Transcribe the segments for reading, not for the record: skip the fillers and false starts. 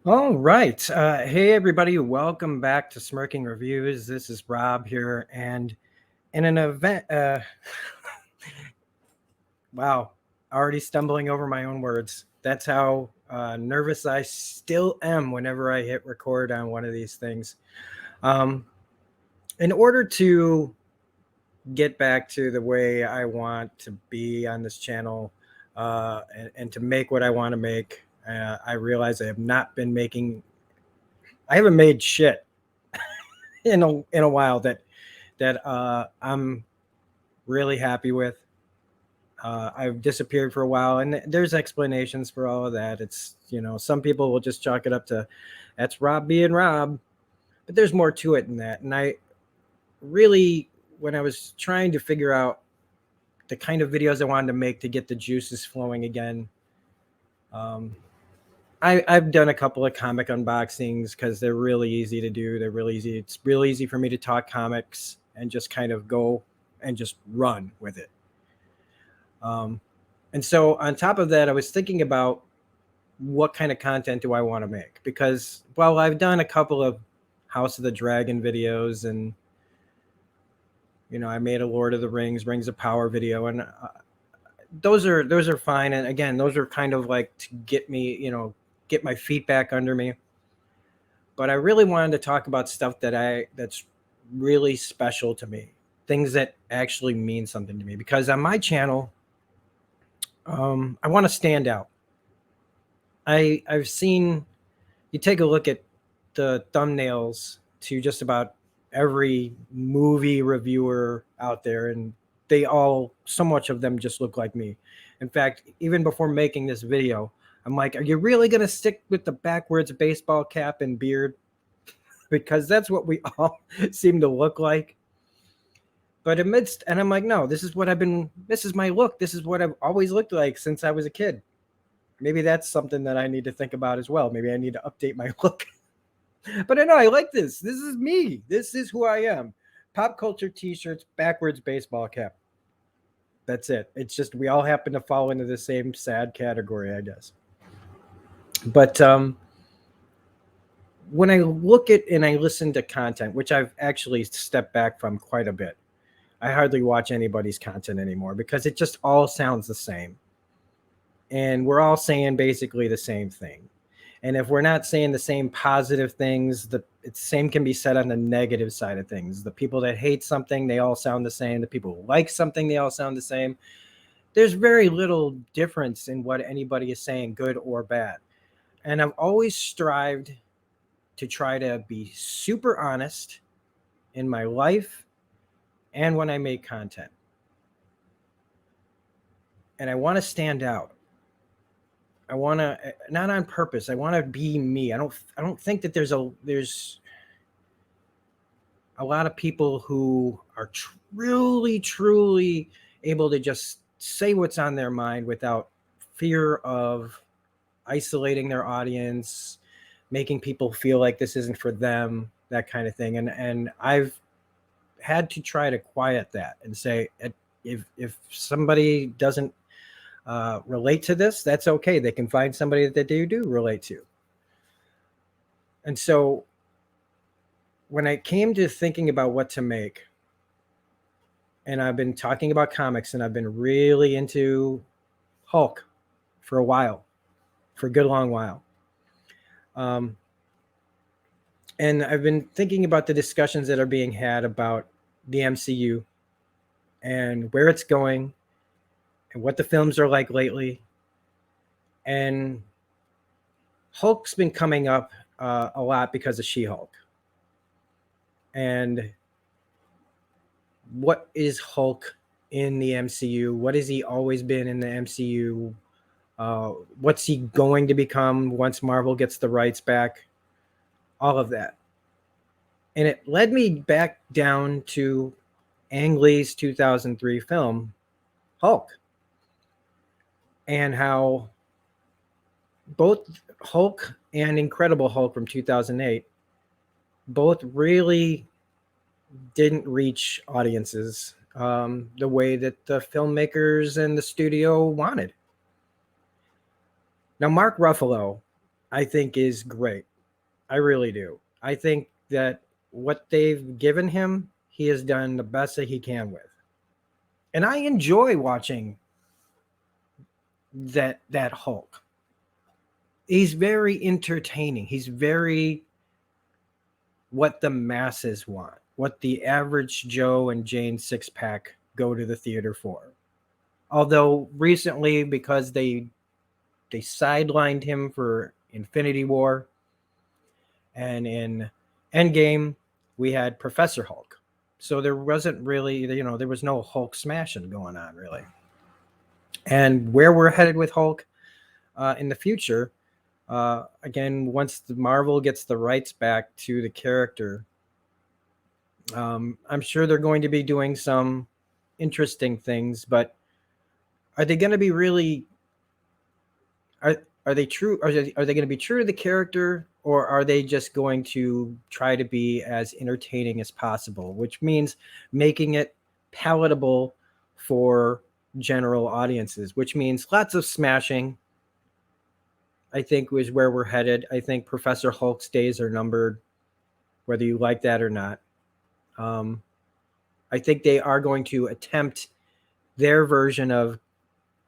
All right. Hey, everybody. Welcome back to Smirking Reviews. This is Rob here. And in an event, wow, already stumbling over my own words. That's how nervous I still am whenever I hit record on one of these things. Um, in order to get back to the way I want to be on this channel and to make what I want to make, I realize I have not been making, I haven't made shit in a while that I'm really happy with. I've disappeared for a while, and there's explanations for all of that. It's some people will just chalk it up to that's Rob being Rob, but there's more to it than that. And I really, when I was trying to figure out the kind of videos I wanted to make to get the juices flowing again, um, I've done a couple of comic unboxings because they're really easy to do. They're really easy. It's real easy for me to talk comics and just kind of go and just run with it. Um, and so on top of that, I was thinking about what kind of content do I want to make? Because, well, I've done a couple of House of the Dragon videos, and I made a Lord of the Rings of Power video, and those are fine. And again, those are kind of like to get me, get my feet back under me. But I really wanted to talk about stuff that's really special to me, things that actually mean something to me. Because on my channel, I want to stand out. I've seen, you take a look at the thumbnails to just about every movie reviewer out there, and they all, so much of them just look like me. In fact, even before making this video, I'm like, are you really going to stick with the backwards baseball cap and beard? Because that's what we all seem to look like. But and I'm like, no, this is my look. This is what I've always looked like since I was a kid. Maybe that's something that I need to think about as well. Maybe I need to update my look. But I know I like this. This is me. This is who I am. Pop culture t-shirts, backwards baseball cap. That's it. It's just we all happen to fall into the same sad category, I guess. But when I look at and I listen to content, which I've actually stepped back from quite a bit, I hardly watch anybody's content anymore because it just all sounds the same. And we're all saying basically the same thing. And if we're not saying the same positive things, the same can be said on the negative side of things. The people that hate something, they all sound the same. The people who like something, they all sound the same. There's very little difference in what anybody is saying, good or bad. And I've always strived to try to be super honest in my life and when I make content. And I want to stand out. I want to, not on purpose. I want to be me. I don't think that there's a lot of people who are truly able to just say what's on their mind without fear of isolating their audience, making people feel like this isn't for them, that kind of thing. And I've had to try to quiet that and say, if somebody doesn't relate to this, that's okay. They can find somebody that they do relate to. And so when I came to thinking about what to make, and I've been talking about comics, and I've been really into Hulk for a while, for a good long while. And I've been thinking about the discussions that are being had about the MCU and where it's going and what the films are like lately. And Hulk's been coming up a lot because of She-Hulk. And what is Hulk in the MCU? What has he always been in the MCU? What's he going to become once Marvel gets the rights back? All of that. And it led me back down to Ang Lee's 2003 film, Hulk. And how both Hulk and Incredible Hulk from 2008 both really didn't reach audiences the way that the filmmakers and the studio wanted. Now, Mark Ruffalo I think is great. I really do. I think that what they've given him, he has done the best that he can with. And I enjoy watching that Hulk. He's very entertaining. He's very what the masses want, what the average Joe and Jane six pack go to the theater for. Although recently, because they sidelined him for Infinity War, and in Endgame we had Professor Hulk, so there wasn't really, there was no Hulk smashing going on really. And where we're headed with Hulk in the future, again, once the Marvel gets the rights back to the character, I'm sure they're going to be doing some interesting things, but are they going to be really are they true are they going to be true to the character, or are they just going to try to be as entertaining as possible, which means making it palatable for general audiences, which means lots of smashing. I think is where we're headed. I think Professor Hulk's days are numbered, whether you like that or not. um, I think they are going to attempt their version of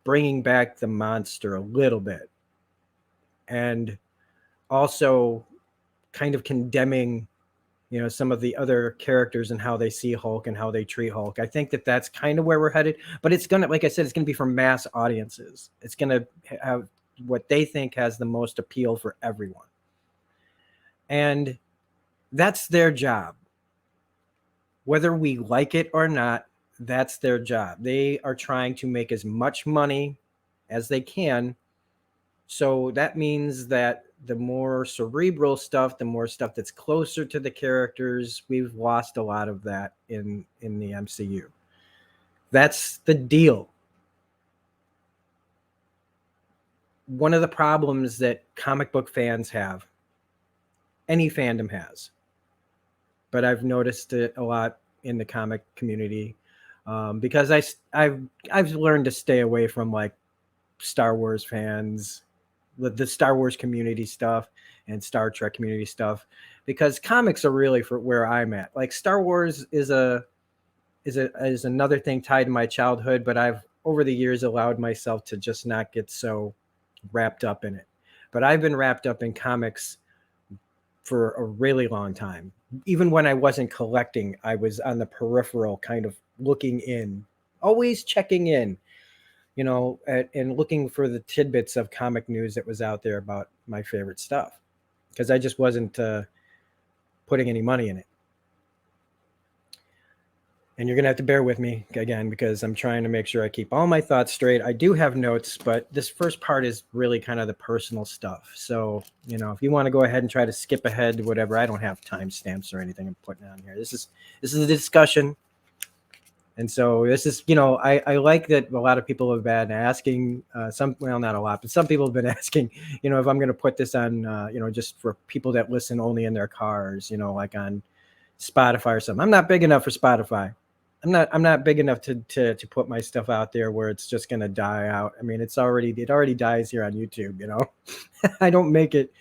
bringing back the monster a little bit, and also kind of condemning, some of the other characters and how they see Hulk and how they treat Hulk. I think that that's kind of where we're headed, but it's going to, like I said, it's going to be for mass audiences. It's going to have what they think has the most appeal for everyone. And that's their job. Whether we like it or not, that's their job. They are trying to make as much money as they can. So that means that the more cerebral stuff, the more stuff that's closer to the characters, we've lost a lot of that in the MCU. That's the deal. One of the problems that comic book fans have, any fandom has, but I've noticed it a lot in the comic community, because I've learned to stay away from like Star Wars fans, the Star Wars community stuff and Star Trek community stuff, because comics are really for where I'm at. Like Star Wars is another thing tied to my childhood, but I've over the years allowed myself to just not get so wrapped up in it. But I've been wrapped up in comics for a really long time. Even when I wasn't collecting, I was on the peripheral, kind of looking in, always checking in, and looking for the tidbits of comic news that was out there about my favorite stuff, because I just wasn't putting any money in it. And you're going to have to bear with me again, because I'm trying to make sure I keep all my thoughts straight. I do have notes, but this first part is really kind of the personal stuff. So, if you want to go ahead and try to skip ahead to whatever, I don't have timestamps or anything I'm putting on here. This is a discussion. And so this is, I like that a lot of people have been asking, not a lot, but some people have been asking, if I'm going to put this on, just for people that listen only in their cars, like on Spotify or something. I'm not big enough for Spotify. I'm not big enough to put my stuff out there where it's just going to die out. I mean, it already dies here on YouTube, I don't make it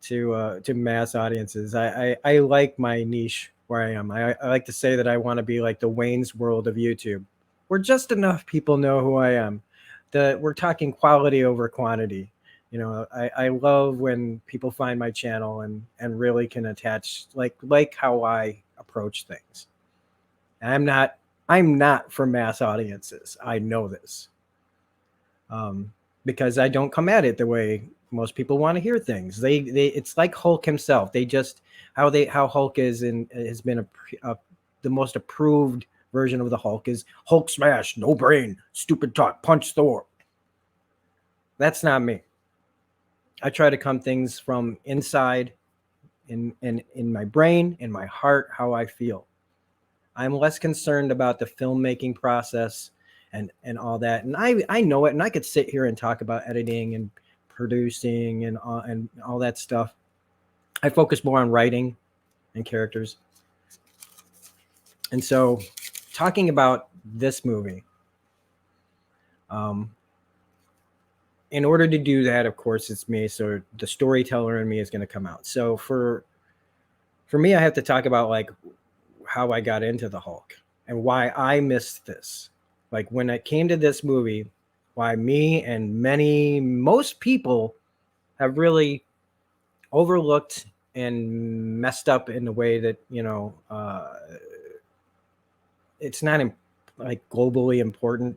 to mass audiences. I like my niche where I am. I like to say that I want to be like the Wayne's World of YouTube, where just enough people know who I am. That we're talking quality over quantity. I love when people find my channel and really can attach, like how I approach things. I'm not for mass audiences. I know this, because I don't come at it the way most people want to hear things. They it's like Hulk himself. They just how Hulk is and has been the most approved version of the Hulk is Hulk smash, no brain, stupid talk, punch Thor. That's not me. I try to come things from inside, in my brain, in my heart, how I feel. I'm less concerned about the filmmaking process and all that. And I know it, and I could sit here and talk about editing and producing and all that stuff. I focus more on writing and characters. And so, talking about this movie, in order to do that, of course, it's me. So the storyteller in me is going to come out. So for me, I have to talk about like how I got into the Hulk and why I missed this. Like when it came to this movie, why me and most people have really overlooked and messed up in the way that, it's not like globally important.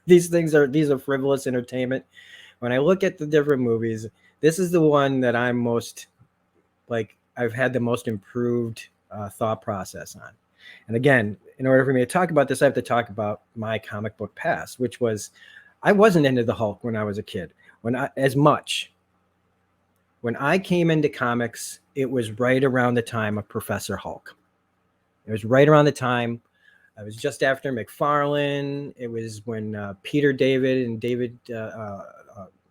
These are frivolous entertainment. When I look at the different movies, this is the one that I'm most like I've had the most improved thought process on. And again, in order for me to talk about this, I have to talk about my comic book past, which was I wasn't into the Hulk when I was a kid. As much. When I came into comics, it was right around the time of Professor Hulk. It was right around the time. I was just after McFarlane. It was when Peter David and David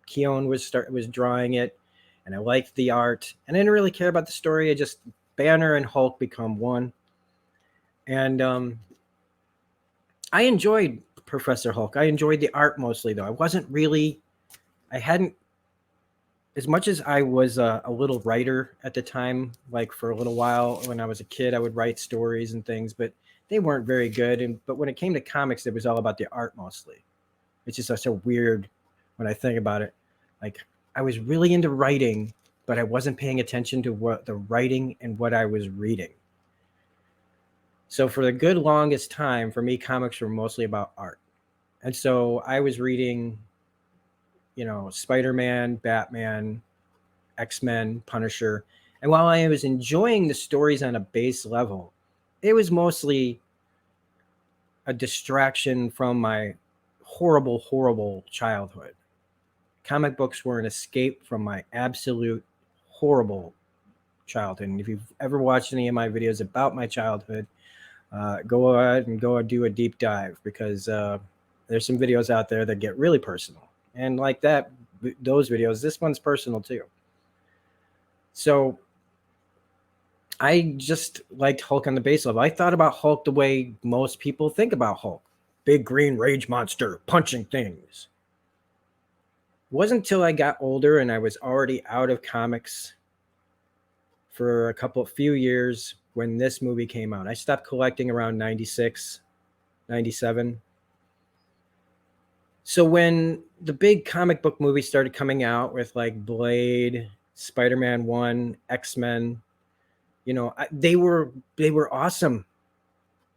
Keown was drawing it, and I liked the art. And I didn't really care about the story. I just Banner and Hulk become one, and I enjoyed Professor Hulk. I enjoyed the art mostly, though. I hadn't, as much as I was a little writer at the time, like for a little while when I was a kid, I would write stories and things, but they weren't very good. But when it came to comics, it was all about the art mostly. It's just so weird when I think about it. Like I was really into writing, but I wasn't paying attention to what the writing and what I was reading. So for the good longest time, for me, comics were mostly about art. And so I was reading, Spider-Man, Batman, X-Men, Punisher. And while I was enjoying the stories on a base level, it was mostly a distraction from my horrible, horrible childhood. Comic books were an escape from my absolute horrible childhood. And if you've ever watched any of my videos about my childhood, go ahead and go and do a deep dive, because there's some videos out there that get really personal. And like those videos, this one's personal too. So I just liked Hulk on the base level. I thought about Hulk the way most people think about Hulk. Big green rage monster punching things. It wasn't until I got older and I was already out of comics for a few years when this movie came out. I stopped collecting around 96, 97. So when the big comic book movies started coming out with like Blade, Spider-Man 1, X-Men, they were awesome.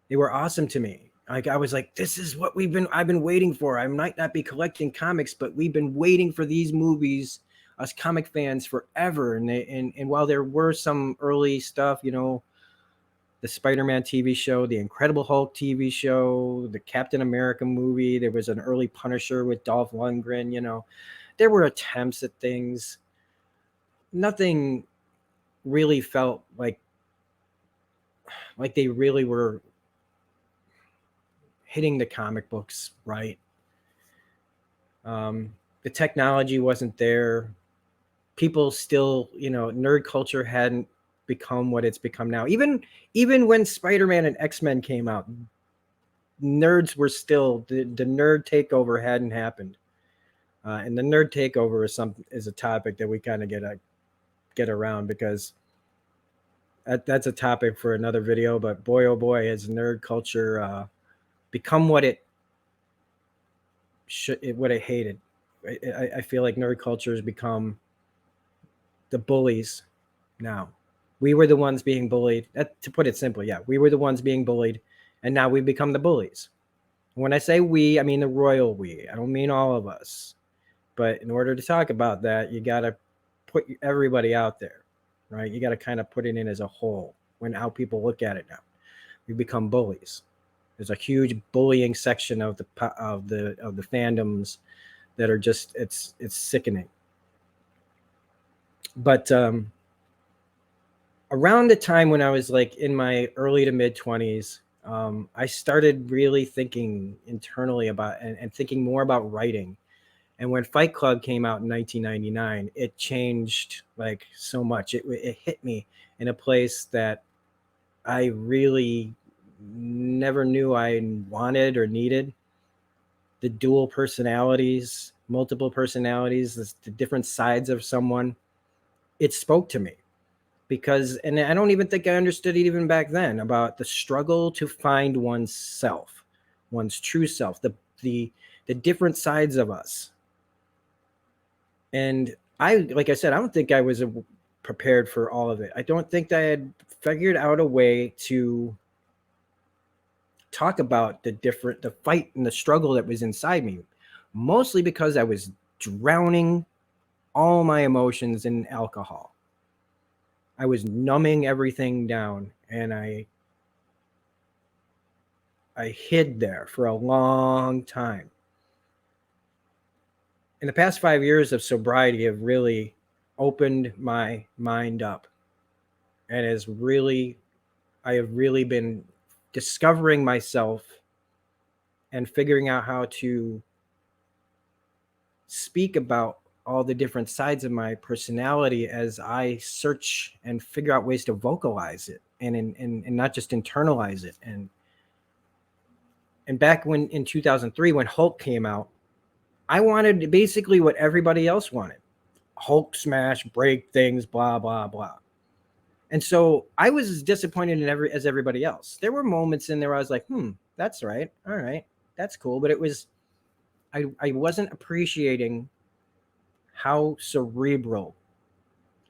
They were awesome to me. Like I was like, this is what I've been waiting for. I might not be collecting comics, but we've been waiting for these movies, us comic fans, forever. And while there were some early stuff, the Spider-Man TV show, the Incredible Hulk TV show, the Captain America movie, there was an early Punisher with Dolph Lundgren, there were attempts at things. Nothing really felt like they really were hitting the comic books right. The technology wasn't there. People still, nerd culture hadn't become what it's become now. Even when Spider-Man and X-Men came out, nerds were still the nerd takeover hadn't happened. And the nerd takeover is a topic that we kind of get around, because that's a topic for another video. But boy, oh boy, has nerd culture become what it hated. I feel like nerd culture has become the bullies now. We were the ones being bullied. To put it simply, yeah, we were the ones being bullied, and now we've become the bullies. When I say we, I mean the royal we. I don't mean all of us. But in order to talk about that, you got to put everybody out there, right? You got to kind of put it in as a whole. How people look at it now, we become bullies. There's a huge bullying section of the fandoms that are just it's sickening. But around the time when I was like in my early to mid 20s, I started really thinking internally about and thinking more about writing. And when Fight Club came out in 1999, it changed like so much. It hit me in a place that I really never knew I wanted or needed. the dual personalities, multiple personalities, the different sides of someone, it spoke to me because, and I don't even think I understood it even back then, about the struggle to find oneself, one's true self, the different sides of us. And like I said, I don't think I was prepared for all of it. I don't think I had figured out a way to talk about the fight and the struggle that was inside me, mostly because I was drowning all my emotions in alcohol. I was numbing everything down, and I hid there for a long time. In the past 5 years of sobriety have really opened my mind up, and I have really been discovering myself and figuring out how to speak about all the different sides of my personality as I search and figure out ways to vocalize it and not just internalize it. And back when in 2003, when Hulk came out, I wanted basically what everybody else wanted: Hulk smash, break things, blah, blah, blah. And so I was as disappointed as everybody else. There were moments in there where I was like, that's right. All right. That's cool. But I wasn't appreciating how cerebral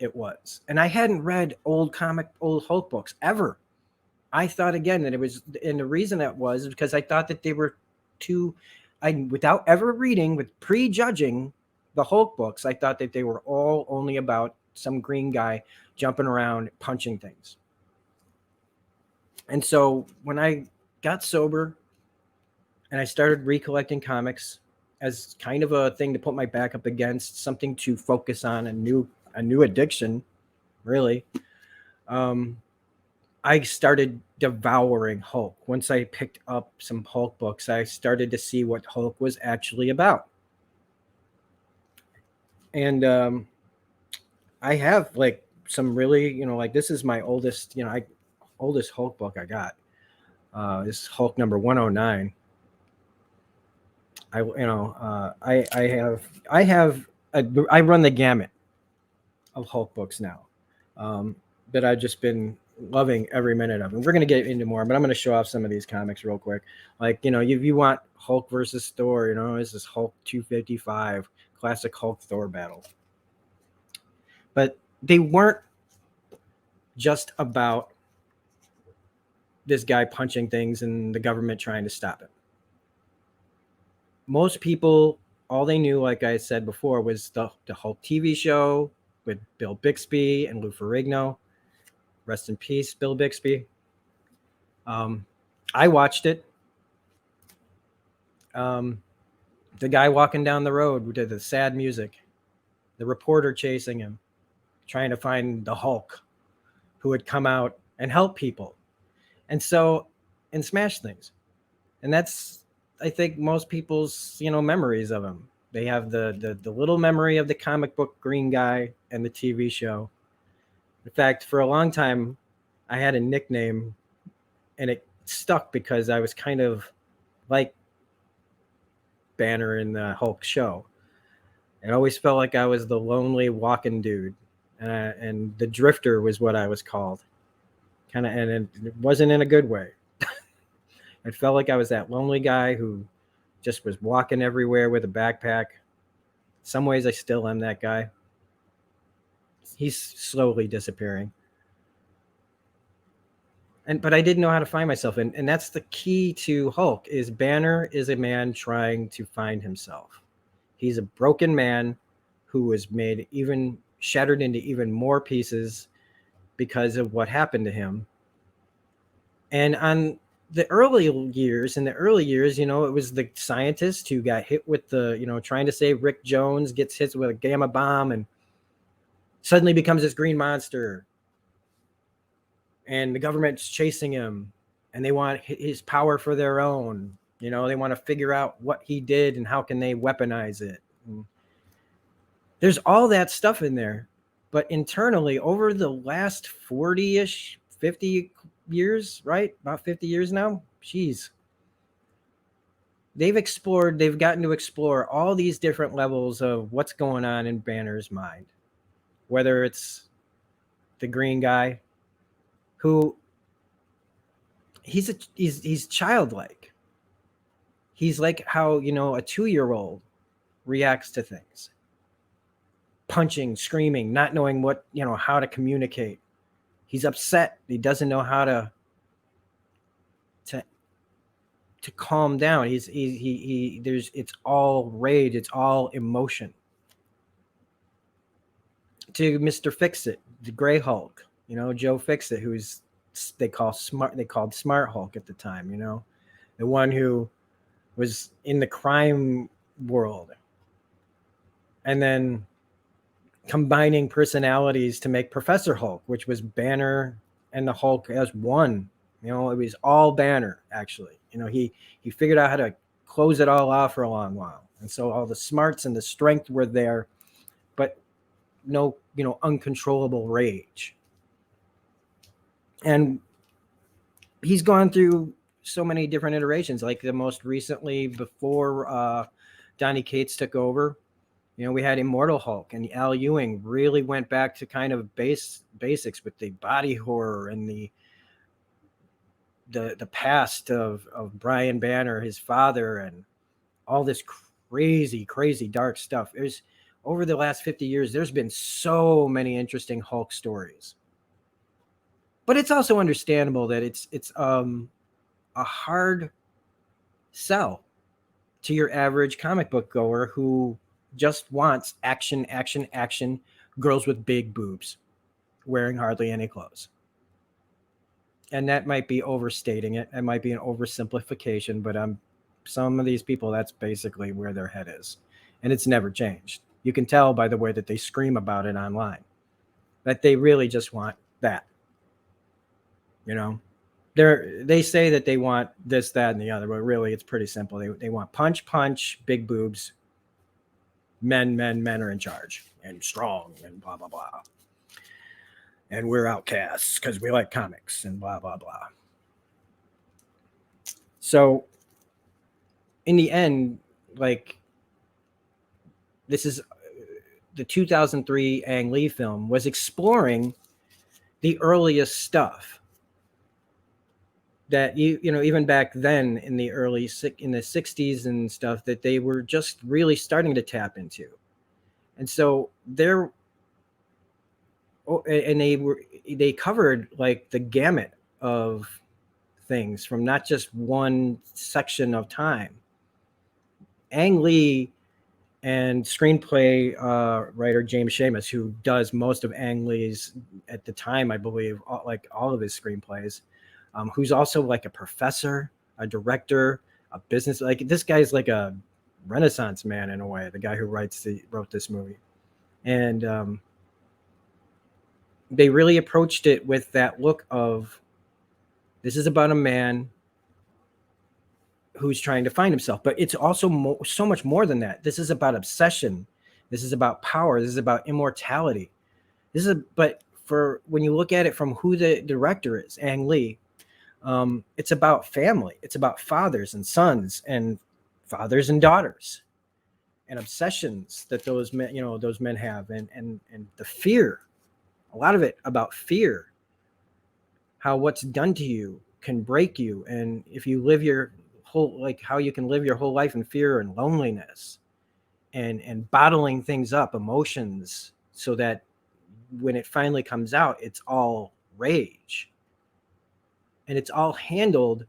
it was. And I hadn't read old Hulk books ever. I thought again that it was, and the reason that was because I thought that they were without ever reading, with prejudging the Hulk books, I thought that they were all only about some green guy jumping around, punching things. And so when I got sober and I started recollecting comics as kind of a thing to put my back up against, something to focus on, a new addiction, really, I started devouring Hulk. Once I picked up some Hulk books, I started to see what Hulk was actually about. And I have like some really, like this is my oldest, oldest Hulk book I got. This is Hulk number 109. I run the gamut of Hulk books now. That I've just been loving every minute of. And we're going to get into more, but I'm going to show off some of these comics real quick. Like, if you want Hulk versus Thor, this is Hulk 255, classic Hulk Thor battle. But they weren't just about this guy punching things and the government trying to stop it. Most people, all they knew, like I said before, was the Hulk TV show with Bill Bixby and Lou Ferrigno. Rest in peace, Bill Bixby. I watched it. The guy walking down the road to the sad music, the reporter chasing him, trying to find the Hulk who would come out and help people and smash things. And that's, I think, most people's, memories of him. They have the little memory of the comic book green guy and the TV show. In fact, for a long time, I had a nickname, and it stuck because I was kind of like Banner in the Hulk show. It always felt like I was the lonely walking dude, and the Drifter was what I was called. And it wasn't in a good way. It felt like I was that lonely guy who just was walking everywhere with a backpack. In some ways, I still am that guy. He's slowly disappearing. But I didn't know how to find myself. And that's the key to Hulk, is Banner is a man trying to find himself. He's a broken man who was shattered into even more pieces because of what happened to him. And in the early years, it was the scientist who got hit with trying to save Rick Jones, gets hit with a gamma bomb and suddenly becomes this green monster. And the government's chasing him, and they want his power for their own. They want to figure out what he did and how can they weaponize it. And there's all that stuff in there. But internally, over the last 40-ish, 50 years, right? About 50 years now. Jeez. they've gotten to explore all these different levels of what's going on in Banner's mind, whether it's the green guy who he's childlike. He's like how, you know, a 2-year-old reacts to things. Punching, screaming, not knowing what, you know, how to communicate. He's upset. He doesn't know how to calm down. It's all rage, it's all emotion. To Mr. Fix-It, the Gray Hulk, you know, Joe Fix-It, who's they called Smart Hulk at the time, you know, the one who was in the crime world, and then combining personalities to make Professor Hulk, which was Banner and the Hulk as one. You know, it was all Banner, actually. You know, he figured out how to close it all off for a long while. And so all the smarts and the strength were there, but no, you know, uncontrollable rage. And he's gone through so many different iterations, like the most recently before Donny Cates took over. You know, we had Immortal Hulk, and Al Ewing really went back to kind of basics with the body horror and the past of Brian Banner, his father, and all this crazy dark stuff. There's over the last 50 years, there's been so many interesting Hulk stories. But it's also understandable that it's a hard sell to your average comic book goer who just wants action, girls with big boobs wearing hardly any clothes. And that might be overstating it. It might be an oversimplification, but some of these people, that's basically where their head is. And it's never changed. You can tell by the way that they scream about it online that they really just want that. You know, they say that they want this, that, and the other, but really it's pretty simple. They want punch, big boobs, men are in charge and strong and blah, blah, blah. And we're outcasts because we like comics and blah, blah, blah. So in the end, like, this is the 2003 Ang Lee film was exploring the earliest stuff that you know, even back then in the 60s and stuff, that they were just really starting to tap into. And so they covered like the gamut of things from not just one section of time. Ang Lee and screenplay writer James Schamus, who does most of Ang Lee's at the time, I believe, all of his screenplays, who's also like a professor, a director, a business, like this guy's like a Renaissance man in a way, the guy who wrote this movie. And they really approached it with that look of, this is about a man who's trying to find himself, but it's also so much more than that. This is about obsession. This is about power. This is about immortality. But for when you look at it from who the director is, Ang Lee, it's about family. It's about fathers and sons and fathers and daughters and obsessions that those men have, and the fear, a lot of it about fear, how what's done to you can break you. And if you live your whole, like how you can live your whole life in fear and loneliness and bottling things up, emotions, so that when it finally comes out, it's all rage. And it's all handled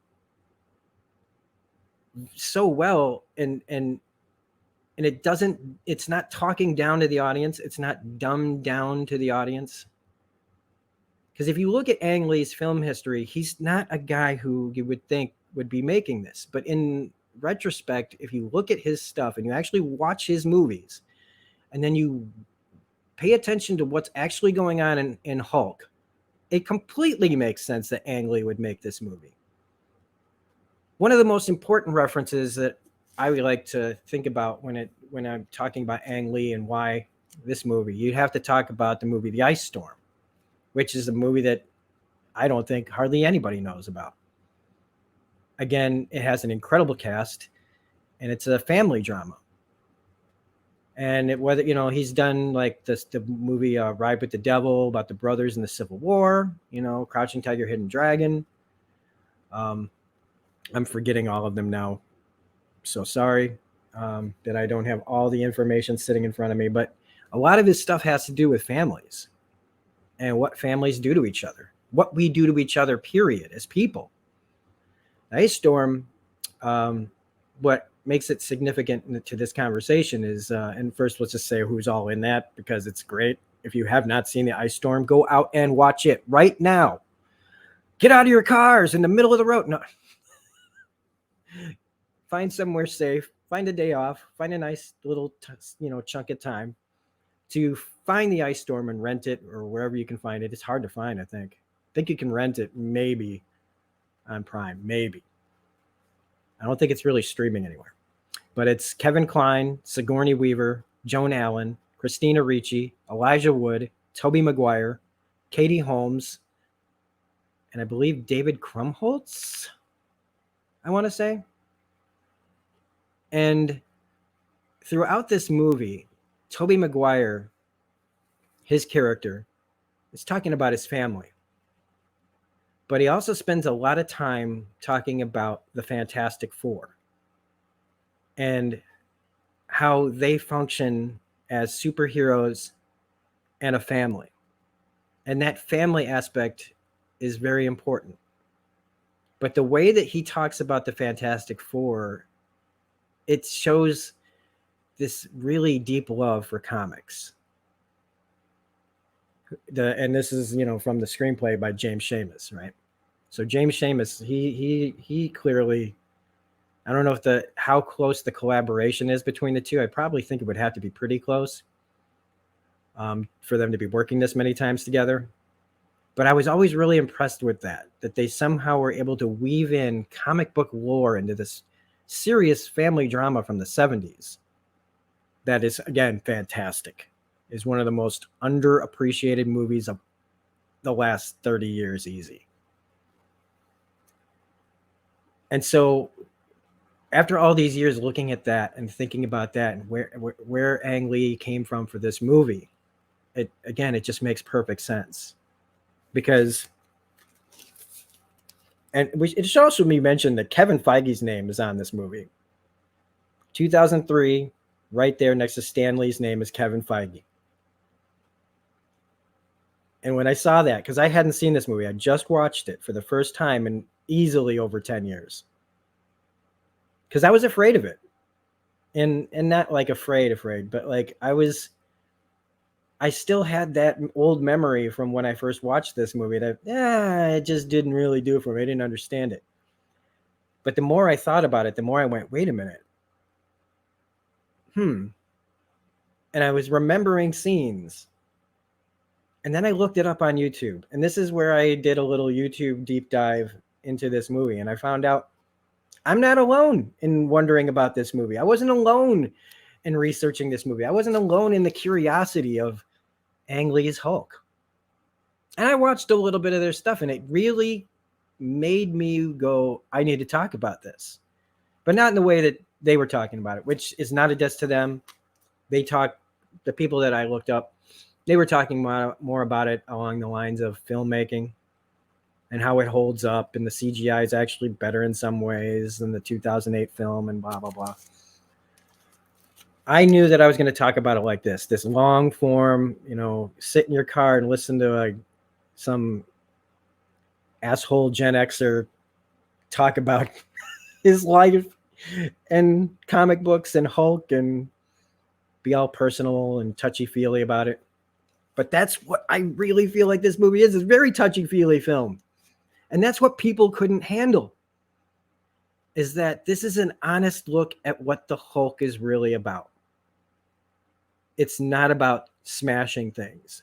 so well, and it's not talking down to the audience. It's not dumbed down to the audience. Because if you look at Ang Lee's film history, he's not a guy who you would think would be making this. But in retrospect, if you look at his stuff and you actually watch his movies, and then you pay attention to what's actually going on in Hulk, it completely makes sense that Ang Lee would make this movie. One of the most important references that I would like to think about when I'm talking about Ang Lee and why this movie, you'd have to talk about the movie The Ice Storm, which is a movie that I don't think hardly anybody knows about. Again, it has an incredible cast. and it's a family drama. And whether he's done like the movie Ride with the Devil about the brothers in the Civil War, Crouching Tiger, Hidden Dragon. I'm forgetting all of them now, so sorry that I don't have all the information sitting in front of me. But a lot of his stuff has to do with families and what families do to each other, what we do to each other, period, as people. Ice Storm, what makes it significant to this conversation is, and first let's just say who's all in that, because it's great. If you have not seen the Ice Storm, go out and watch it right now. Get out of your cars in the middle of the road. No. Find somewhere safe, find a day off, find a nice little chunk of time to find the Ice Storm and rent it, or wherever you can find it. It's hard to find, I think you can rent it maybe on Prime, maybe. I don't think it's really streaming anywhere. But it's Kevin Kline, Sigourney Weaver, Joan Allen, Christina Ricci, Elijah Wood, Tobey Maguire, Katie Holmes, and I believe David Krumholtz, I want to say. And throughout this movie, Tobey Maguire, his character, is talking about his family. But he also spends a lot of time talking about the Fantastic Four and how they function as superheroes and a family. And that family aspect is very important. But the way that he talks about the Fantastic Four, it shows this really deep love for comics. And this is, from the screenplay by James Schamus, right? So James Schamus, he clearly, I don't know how close the collaboration is between the two. I probably think it would have to be pretty close for them to be working this many times together. But I was always really impressed with that they somehow were able to weave in comic book lore into this serious family drama from the 70s. That is, again, fantastic. Is one of the most underappreciated movies of the last 30 years, easy. And so after all these years looking at that and thinking about that and where Ang Lee came from for this movie, it just makes perfect sense. Because, and it should also be mentioned that Kevin Feige's name is on this movie. 2003, right there next to Stan Lee's name is Kevin Feige. And when I saw that, because I hadn't seen this movie, I just watched it for the first time in easily over 10 years. Because I was afraid of it. And not like afraid, but like I still had that old memory from when I first watched this movie that it just didn't really do it for me. I didn't understand it. But the more I thought about it, the more I went, wait a minute. And I was remembering scenes. And then I looked it up on YouTube. And this is where I did a little YouTube deep dive into this movie. And I found out I'm not alone in wondering about this movie. I wasn't alone in researching this movie. I wasn't alone in the curiosity of Ang Lee's Hulk. And I watched a little bit of their stuff, and it really made me go, I need to talk about this. But not in the way that they were talking about it, which is not a diss to them. The people that I looked up, they were talking more about it along the lines of filmmaking and how it holds up, and the CGI is actually better in some ways than the 2008 film, and blah, blah, blah. I knew that I was going to talk about it like this long form, sit in your car and listen to some asshole Gen Xer talk about his life and comic books and Hulk and be all personal and touchy-feely about it. But that's what I really feel like this movie is. It's a very touchy-feely film. And that's what people couldn't handle, is that this is an honest look at what the Hulk is really about. It's not about smashing things.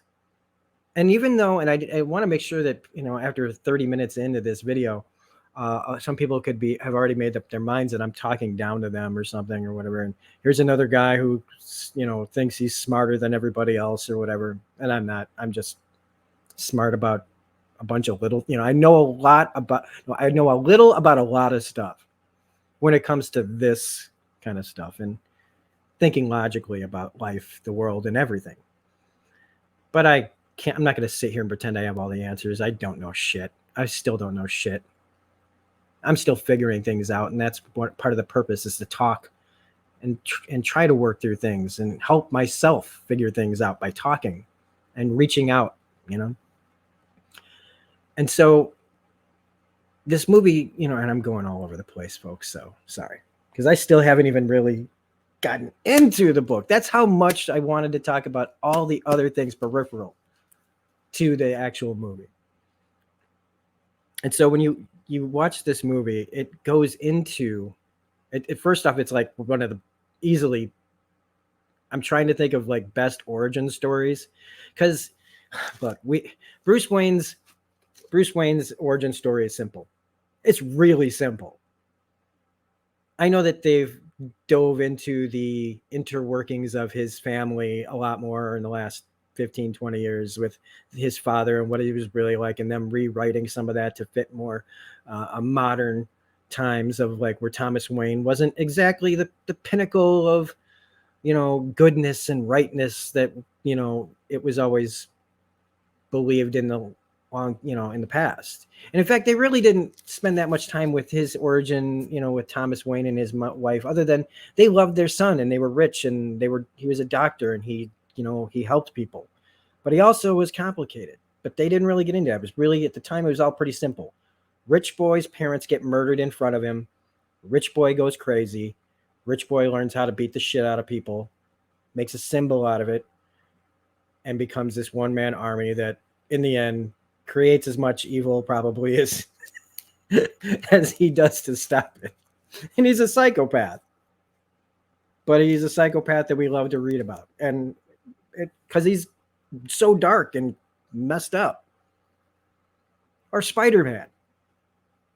And even though, and I want to make sure that, after 30 minutes into this video, some people have already made up their minds that I'm talking down to them or something or whatever. And here's another guy who, thinks he's smarter than everybody else or whatever. And I'm not. I'm just smart about a bunch of little, I know a little about a lot of stuff when it comes to this kind of stuff, and thinking logically about life, the world, and everything. But I'm not going to sit here and pretend I have all the answers. I don't know shit. I still don't know shit. I'm still figuring things out, and that's what part of the purpose is, to talk and try to work through things and help myself figure things out by talking and reaching out, you know. And so this movie, you know, and I'm going all over the place, folks, so sorry, because I still haven't even really gotten into the book. That's how much I wanted to talk about all the other things peripheral to the actual movie. And so when you watch this movie, it goes into it first off, it's like one of the easily, I'm trying to think of like best origin stories, because look, Bruce Wayne's origin story is simple. It's really simple. I know that they've dove into the interworkings of his family a lot more in the last 15, 20 years with his father and what he was really like, and them rewriting some of that to fit more a modern times of like where Thomas Wayne wasn't exactly the pinnacle of, you know, goodness and rightness that, you know, it was always believed in the long, you know, in the past. And in fact, they really didn't spend that much time with his origin, you know, with Thomas Wayne and his wife, other than they loved their son and they were rich and he was a doctor and he, you know, he helped people, but he also was complicated. But they didn't really get into that. It was really, at the time, it was all pretty simple. Rich boy's parents get murdered in front of him. Rich boy goes crazy. Rich boy learns how to beat the shit out of people, makes a symbol out of it, and becomes this one-man army that, in the end, creates as much evil probably as as he does to stop it. And he's a psychopath. But he's a psychopath that we love to read about. And because he's so dark and messed up. Or Spider-Man.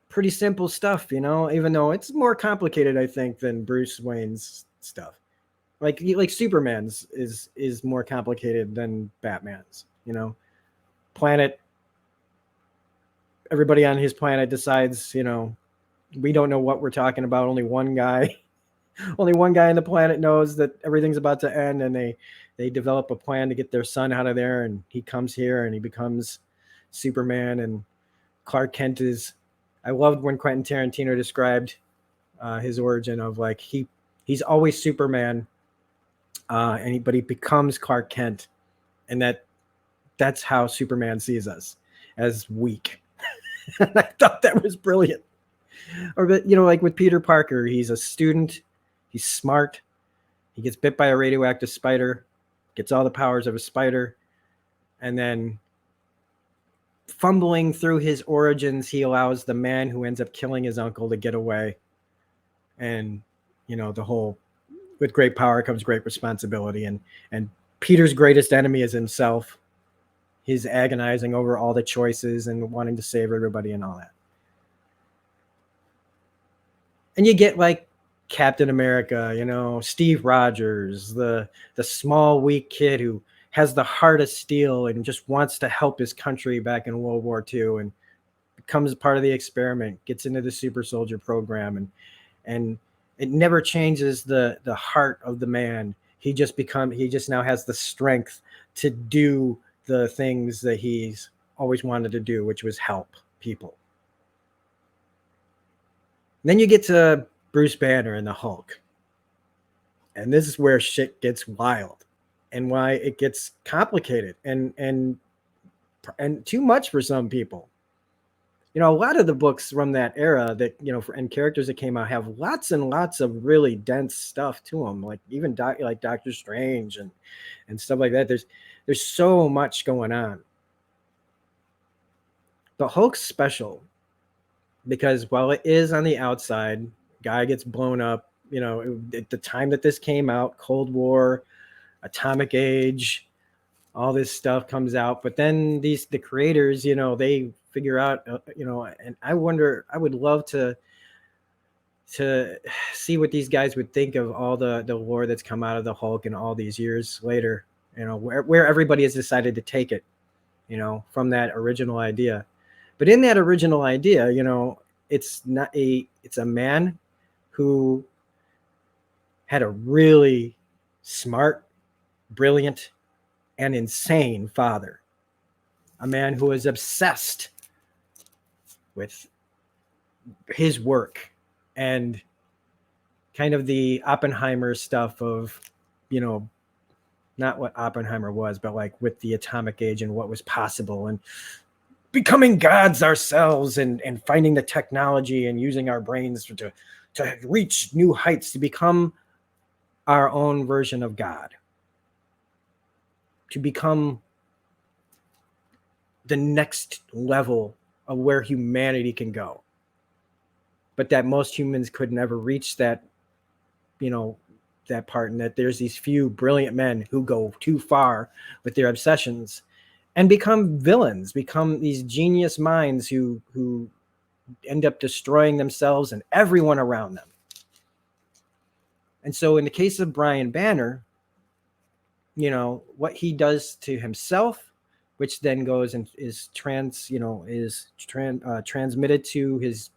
Pretty simple stuff, you know, even though it's more complicated, I think, than Bruce Wayne's stuff. Like Superman's is more complicated than Batman's, you know. Planet, everybody on his planet decides, you know, we don't know what we're talking about. Only one guy on the planet knows that everything's about to end, and they develop a plan to get their son out of there, and he comes here and he becomes Superman, and Clark Kent is, I loved when Quentin Tarantino described his origin of like he's always Superman, but he becomes Clark Kent, and that's how Superman sees us, as weak. And I thought that was brilliant. Or, you know, like with Peter Parker, he's a student, he's smart, he gets bit by a radioactive spider, gets all the powers of a spider, and then fumbling through his origins, he allows the man who ends up killing his uncle to get away. And, you know, the whole, with great power comes great responsibility. And Peter's greatest enemy is himself. He's agonizing over all the choices and wanting to save everybody and all that. And you get like Captain America, you know, Steve Rogers, the small, weak kid who has the heart of steel and just wants to help his country back in World War II, and becomes part of the experiment, gets into the super soldier program, and it never changes the heart of the man. He just now has the strength to do the things that he's always wanted to do, which was help people. And then you get to Bruce Banner and the Hulk. And this is where shit gets wild and why it gets complicated and too much for some people. You know, a lot of the books from that era that, you know, and characters that came out have lots and lots of really dense stuff to them, like even like Doctor Strange and stuff like that. There's so much going on. The Hulk's special because while it is on the outside, guy gets blown up, you know, at the time that this came out, Cold War, Atomic Age, all this stuff comes out. But then the creators, you know, they figure out, you know, and I would love to see what these guys would think of all the lore that's come out of the Hulk and all these years later, you know, where everybody has decided to take it, you know, from that original idea. But in that original idea, you know, it's a man who had a really smart, brilliant, and insane father. A man who was obsessed with his work and kind of the Oppenheimer stuff of, you know, not what Oppenheimer was, but like with the atomic age and what was possible and becoming gods ourselves and finding the technology and using our brains to reach new heights, to become our own version of God, to become the next level of where humanity can go. But that most humans could never reach that, you know, that part, and that there's these few brilliant men who go too far with their obsessions and become villains, become these genius minds who end up destroying themselves and everyone around them. And so in the case of Brian Banner, you know, what he does to himself, which then goes and is transmitted to his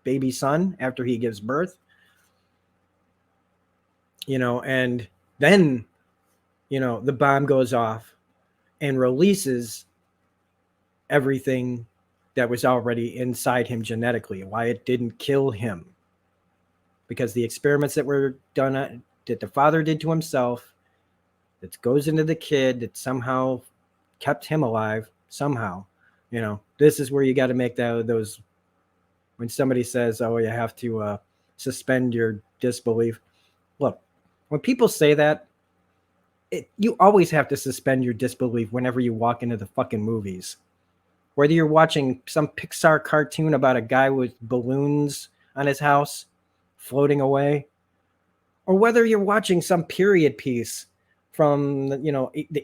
baby son after he gives birth, you know, and then, you know, the bomb goes off and releases everything that was already inside him genetically, why it didn't kill him. Because the experiments that were done, that the father did to himself, that goes into the kid, that somehow kept him alive, somehow, you know, this is where you got to make those, when somebody says, oh, you have to suspend your disbelief. Look, when people say that, you always have to suspend your disbelief whenever you walk into the fucking movies. Whether you're watching some Pixar cartoon about a guy with balloons on his house floating away, or whether you're watching some period piece from the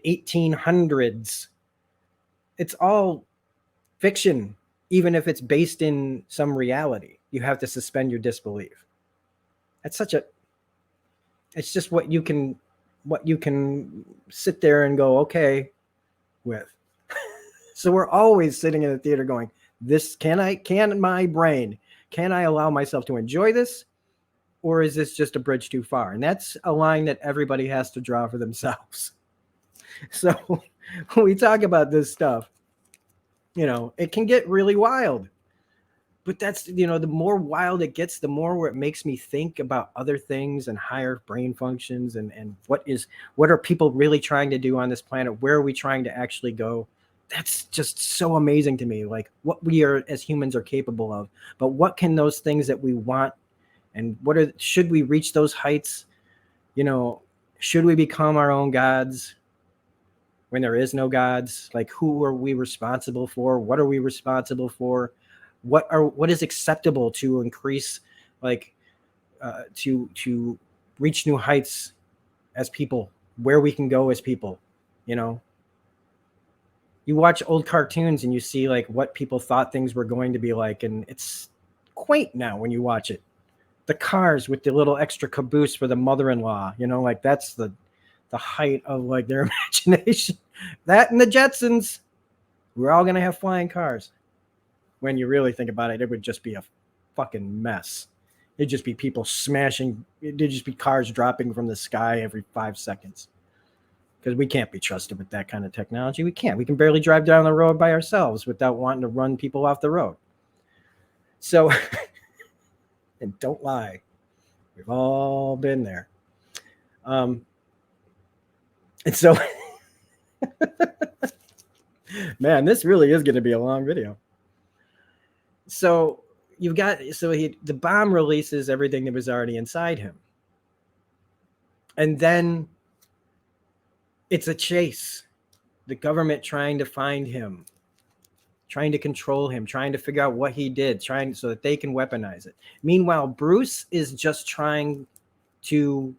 1800s, it's all fiction. Even if it's based in some reality, you have to suspend your disbelief. It's just what you can sit there and go okay with. So we're always sitting in the theater going, can I allow myself to enjoy this? Or is this just a bridge too far? And that's a line that everybody has to draw for themselves. So when we talk about this stuff, you know, it can get really wild. But that's, you know, the more wild it gets, the more it makes me think about other things and higher brain functions and what are people really trying to do on this planet? Where are we trying to actually go? That's just so amazing to me, like what we are as humans are capable of. But what can those things that we want, and should we reach those heights? You know, should we become our own gods when there is no gods? Like, who are we responsible for? What are we responsible for? What is acceptable to increase, like, to reach new heights as people, where we can go as people, you know? You watch old cartoons and you see like what people thought things were going to be like, and it's quaint now when you watch it. The cars with the little extra caboose for the mother-in-law, you know, like that's the height of like their imagination. That and the Jetsons, we're all gonna have flying cars. When you really think about it, it would just be a fucking mess. It'd just be people smashing. It'd just be cars dropping from the sky every 5 seconds. Because we can't be trusted with that kind of technology. We can't. We can barely drive down the road by ourselves without wanting to run people off the road. So, and don't lie. We've all been there. And so, man, this really is going to be a long video. So the bomb releases everything that was already inside him. And then it's a chase. The government trying to find him, trying to control him, trying to figure out what he did, so that they can weaponize it. Meanwhile, Bruce is just trying to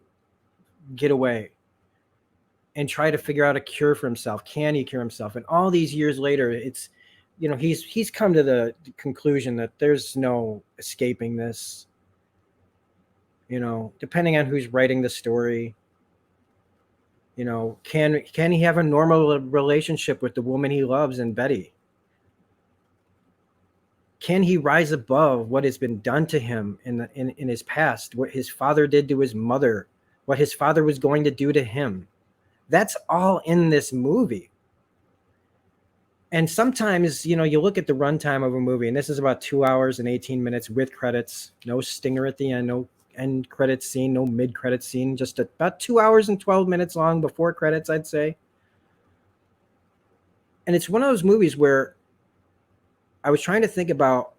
get away and try to figure out a cure for himself. Can he cure himself? And all these years later, it's, you know, he's come to the conclusion that there's no escaping this. You know, depending on who's writing the story, you know, can he have a normal relationship with the woman he loves and Betty? Can he rise above what has been done to him in his past, what his father did to his mother, what his father was going to do to him. That's all in this movie. And sometimes, you look at the runtime of a movie, and this is about 2 hours and 18 minutes with credits, no stinger at the end, no end credit scene, no mid credit scene, just about 2 hours and 12 minutes long before credits, I'd say. And it's one of those movies where I was trying to think about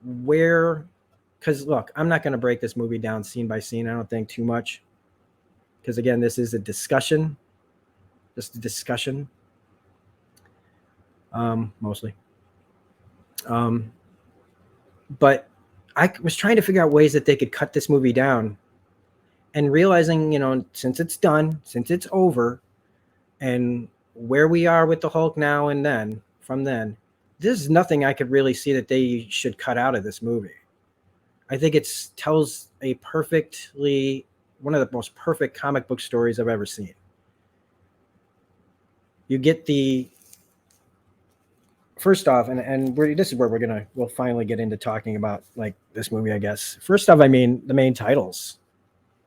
because look, I'm not going to break this movie down scene by scene, I don't think, too much. Because again, this is a discussion, just a discussion. Mostly. But I was trying to figure out ways that they could cut this movie down, and realizing, since it's done, since it's over, and where we are with the Hulk now and then, from then, there's nothing I could really see that they should cut out of this movie. I think it tells one of the most perfect comic book stories I've ever seen. You get first off, and this is where we'll finally get into talking about like this movie, I guess. First off, I mean, the main titles,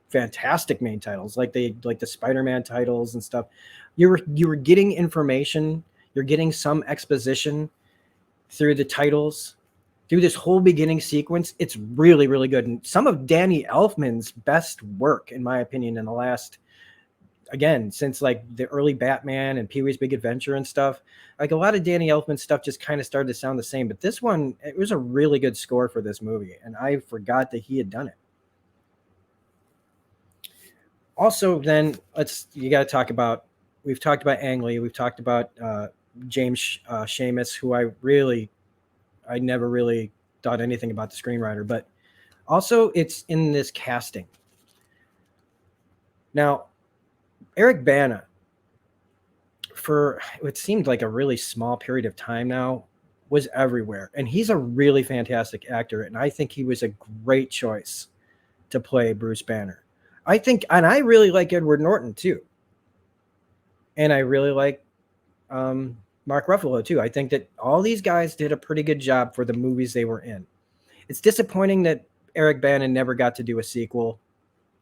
fantastic main titles, like the Spider-Man titles and stuff. You were getting information, you're getting some exposition through the titles, through this whole beginning sequence. It's really, really good, and some of Danny Elfman's best work, in my opinion, in the last, again, since like the early Batman and Pee-wee's Big Adventure and stuff. Like a lot of Danny Elfman stuff just kind of started to sound the same, but this one, it was a really good score for this movie, and I forgot that he had done it. Also, then you got to talk about, we've talked about Ang Lee, we've talked about James Schamus, who I never really thought anything about the screenwriter, but also it's in this casting. Now, Eric Bana, for it seemed like a really small period of time now, was everywhere. And he's a really fantastic actor. And I think he was a great choice to play Bruce Banner. And I really like Edward Norton too. And I really like Mark Ruffalo too. I think that all these guys did a pretty good job for the movies they were in. It's disappointing that Eric Bana never got to do a sequel.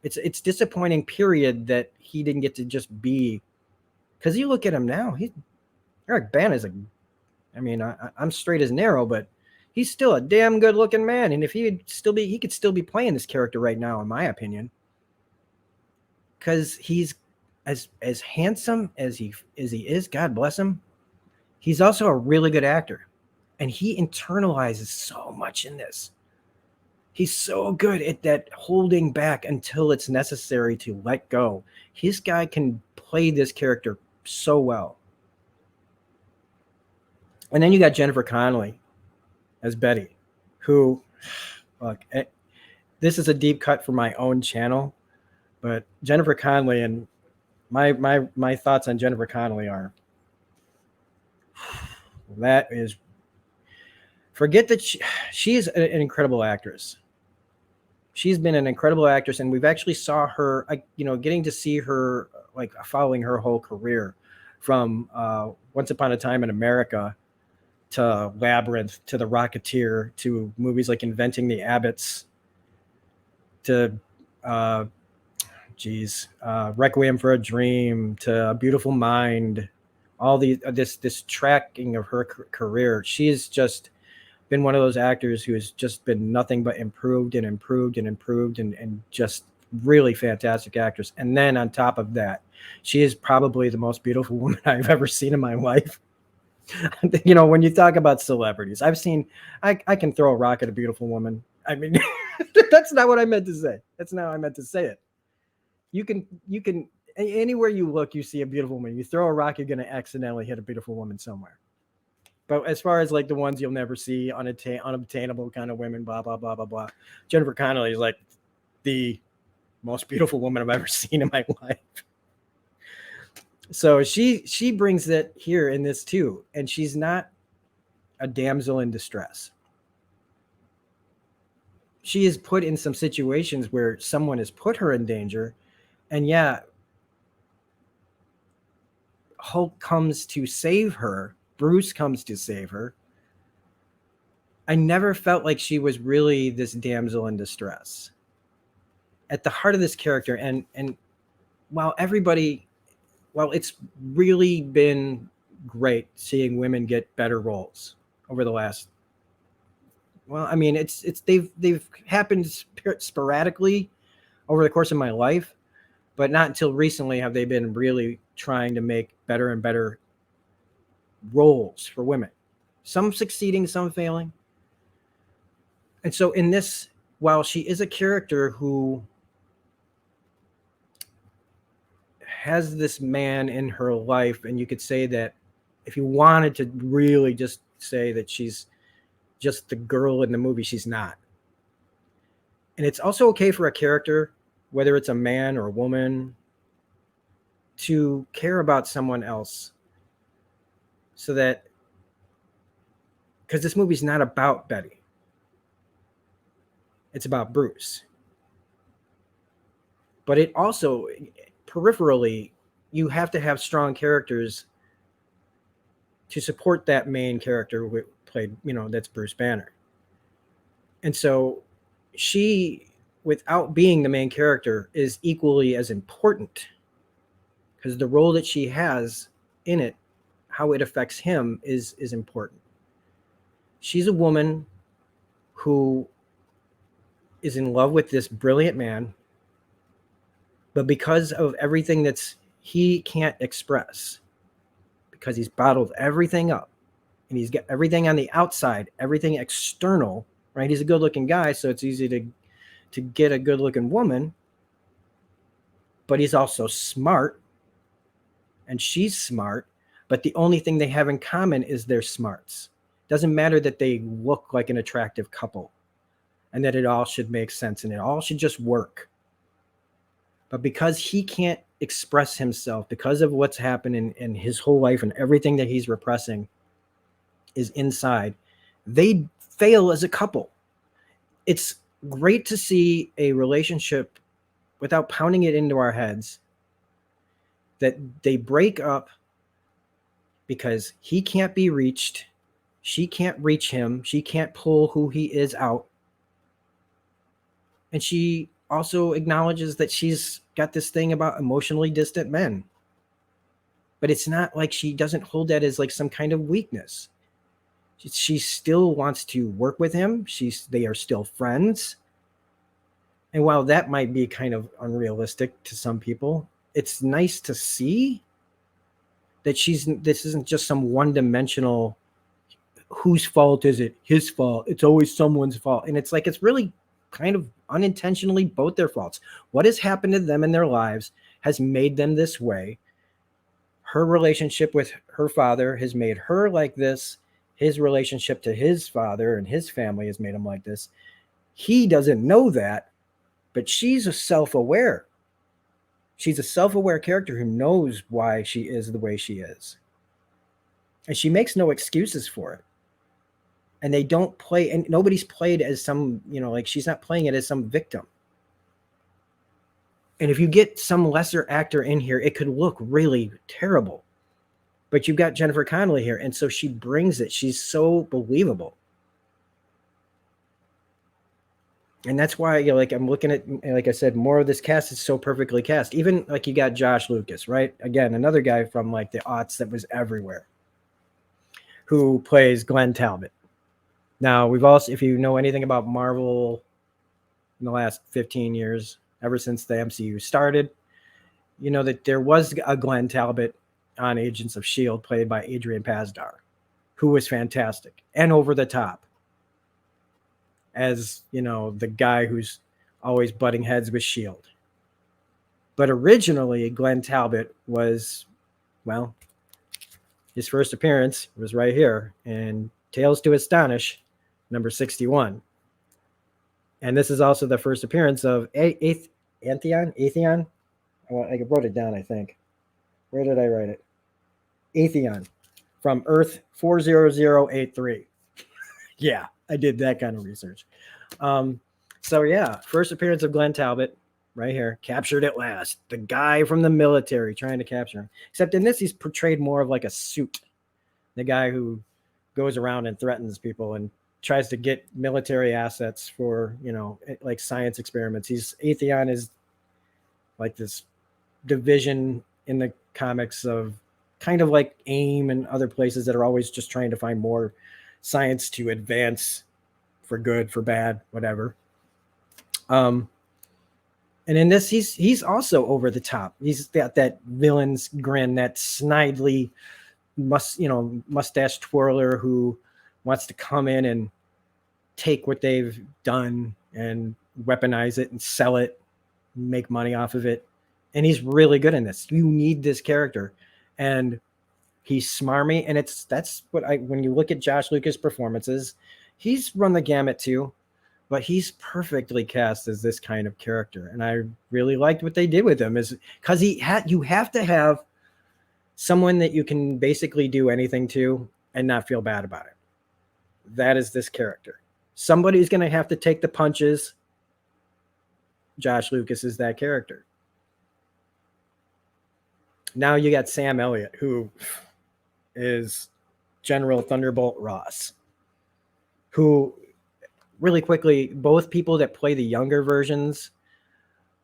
It's disappointing, period, that he didn't get to just be, because you look at him now, Eric Bana is I'm straight as an arrow, but he's still a damn good looking man. And if he could still be playing this character right now, in my opinion, because he's as handsome as he is, God bless him. He's also a really good actor, and he internalizes so much in this. He's so good at that holding back until it's necessary to let go. His guy can play this character so well. And then you got Jennifer Connelly as Betty, who, look, this is a deep cut for my own channel, but Jennifer Connelly, and my thoughts on Jennifer Connelly are, forget that she is an incredible actress. She's been an incredible actress, and we've actually saw her, getting to see her, like, following her whole career from Once Upon a Time in America to Labyrinth to The Rocketeer to movies like Inventing the Abbotts to Requiem for a Dream to A Beautiful Mind. All this tracking of her career. She's just been one of those actors who has just been nothing but improved and just really fantastic actress. And then on top of that, she is probably the most beautiful woman I've ever seen in my life. When you talk about celebrities, I can throw a rock at a beautiful woman. I mean, that's not what I meant to say. That's not how I meant to say it. You can anywhere you look, you see a beautiful woman. You throw a rock, you're going to accidentally hit a beautiful woman somewhere. But as far as like the ones you'll never see, unobtainable kind of women, blah, blah, blah, blah, blah, Jennifer Connelly is like the most beautiful woman I've ever seen in my life. So she brings that here in this too. And she's not a damsel in distress. She is put in some situations where someone has put her in danger. And yeah, Hulk comes to save her. Bruce comes to save her. I never felt like she was really this damsel in distress. At the heart of this character, and while it's really been great seeing women get better roles over the last, well, I mean, they've happened sporadically over the course of my life, but not until recently have they been really trying to make better and better roles for women. Some succeeding, some failing. And so in this, while she is a character who has this man in her life, and you could say that if you wanted to really just say that she's just the girl in the movie, she's not. And it's also okay for a character, whether it's a man or a woman, to care about someone else, so that, because this movie's not about Betty, it's about Bruce. But it also, peripherally, you have to have strong characters to support that main character played, that's Bruce Banner. And so she, without being the main character, is equally as important, because the role that she has in it, how it affects him is important. She's a woman who is in love with this brilliant man, but because of everything he can't express, because he's bottled everything up, and he's got everything on the outside, everything external, right? He's a good-looking guy, so it's easy to get a good-looking woman, but he's also smart, and she's smart, but the only thing they have in common is their smarts. Doesn't matter that they look like an attractive couple and that it all should make sense and it all should just work. But because he can't express himself, because of what's happened in his whole life and everything that he's repressing is inside, they fail as a couple. It's great to see a relationship, without pounding it into our heads, that they break up because he can't be reached. She can't reach him. She can't pull who he is out. And she also acknowledges that she's got this thing about emotionally distant men. But it's not like she doesn't hold that as like some kind of weakness. She still wants to work with him. They are still friends. And while that might be kind of unrealistic to some people, it's nice to see that this isn't just some one-dimensional, whose fault is it? His fault. It's always someone's fault. And it's like, it's really kind of unintentionally both their faults. What has happened to them in their lives has made them this way. Her relationship with her father has made her like this. His relationship to his father and his family has made him like this. He doesn't know that, but she's self-aware. She's a self-aware character who knows why she is the way she is. And she makes no excuses for it. And they don't play, and nobody's played as some, like she's not playing it as some victim. And if you get some lesser actor in here, it could look really terrible. But you've got Jennifer Connelly here, and so she brings it. She's so believable. And that's why, like, I'm looking at, like I said, more of this cast is so perfectly cast. Even like you got Josh Lucas, right? Again, another guy from like the aughts that was everywhere, who plays Glenn Talbot. Now, we've also, if you know anything about Marvel in the last 15 years, ever since the MCU started, you know that there was a Glenn Talbot on Agents of S.H.I.E.L.D. played by Adrian Pasdar, who was fantastic and over the top as, the guy who's always butting heads with S.H.I.E.L.D. But originally, Glenn Talbot was, well, his first appearance was right here in Tales to Astonish, number 61. And this is also the first appearance of Atheon. I wrote it down, I think. Where did I write it? Atheon from Earth 40083. Yeah, I did that kind of research. So yeah, first appearance of Glenn Talbot right here, captured at last. The guy from the military trying to capture him. Except in this, he's portrayed more of like a suit. The guy who goes around and threatens people and tries to get military assets for, like science experiments. Atheon is like this division in the comics of kind of like AIM and other places that are always just trying to find more science to advance for good, for bad, whatever. And in this, he's also over the top. He's got that villain's grin, that snidely mustache twirler who wants to come in and take what they've done and weaponize it and sell it, make money off of it. And he's really good in this. You need this character, and he's smarmy. And that's what when you look at Josh Lucas he's run the gamut too, but he's perfectly cast as this kind of character. And I really liked what they did with him, is because you have to have someone that you can basically do anything to and not feel bad about it. That is this character. Somebody's going to have to take the punches. Josh Lucas is that character. Now you got Sam Elliott, who is General Thunderbolt Ross, who, really quickly, both people that play the younger versions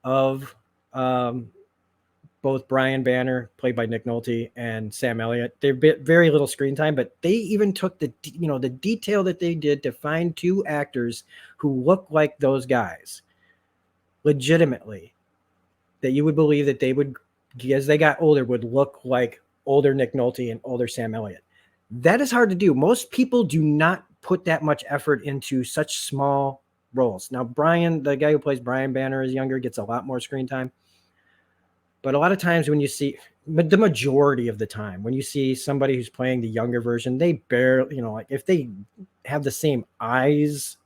of both Brian Banner, played by Nick Nolte, and Sam Elliott, they've very little screen time, but they even took the detail that they did to find two actors who look like those guys, legitimately, that you would believe that they would, as they got older, would look like older Nick Nolte and older Sam Elliott. That is hard to do. Most people do not put that much effort into such small roles. Now, Brian, the guy who plays Brian Banner, is younger, gets a lot more screen time. But a lot of times when you see, the majority of the time, when you see somebody who's playing the younger version, they barely, like if they have the same eyes,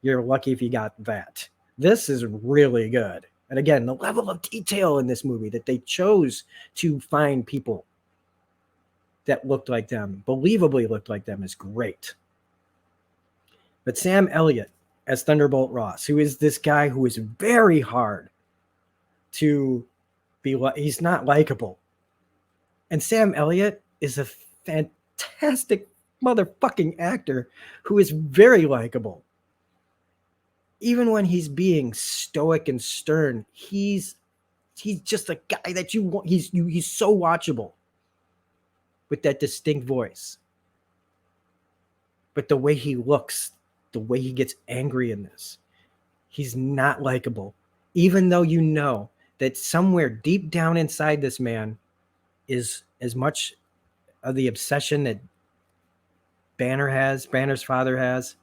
you're lucky if you got that. This is really good. And again, the level of detail in this movie that they chose to find people that looked like them, believably looked like them, is great. But Sam Elliott as Thunderbolt Ross, who is this guy who is very hard to be, he's not likable. And Sam Elliott is a fantastic motherfucking actor who is very likable. Even when he's being stoic and stern, he's just a guy that you want. He's so watchable with that distinct voice. But the way he looks, the way he gets angry in this, he's not likable. Even though you know that somewhere deep down inside this man is as much of the obsession that Banner's father has.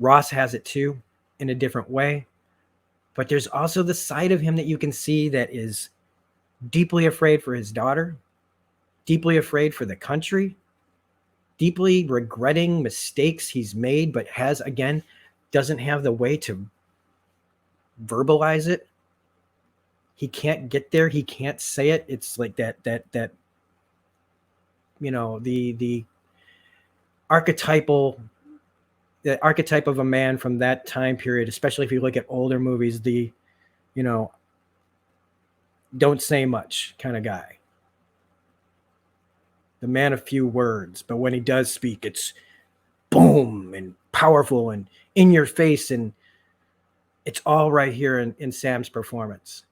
Ross has it too, in a different way. But there's also the side of him that you can see that is deeply afraid for his daughter, deeply afraid for the country, deeply regretting mistakes he's made, but doesn't have the way to verbalize it. He can't get there. He can't say it. It's like that the archetype of a man from that time period, especially if you look at older movies, don't say much kind of guy. The man of few words, but when he does speak, it's boom and powerful and in your face, and it's all right here in Sam's performance.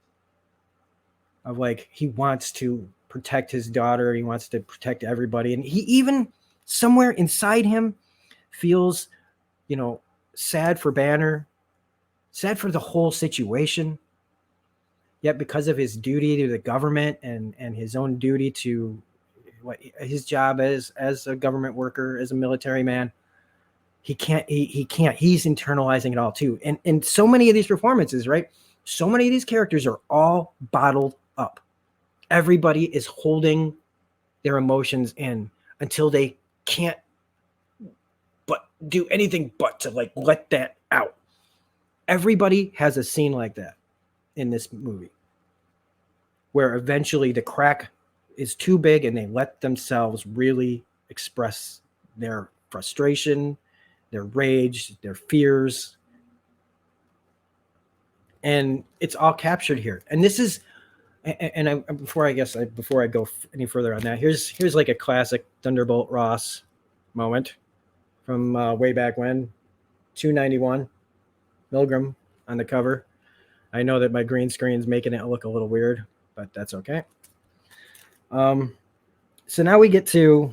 Of like, he wants to protect his daughter, he wants to protect everybody, and he even somewhere inside him feels, sad for Banner, sad for the whole situation. Yet because of his duty to the government and his own duty to his job as a government worker, as a military man, he can't, he's internalizing it all too. And so many of these performances, right? So many of these characters are all bottled up. Everybody is holding their emotions in until they can't but do anything but to let that out. Everybody has a scene like that in this movie, where eventually the crack is too big and they let themselves really express their frustration, their rage, their fears. And it's all captured here. And this is, before I go any further on that, here's like a classic Thunderbolt Ross moment from way back when, 291, Milgram on the cover. I know that my green screen's making it look a little weird, but that's okay. So now we get to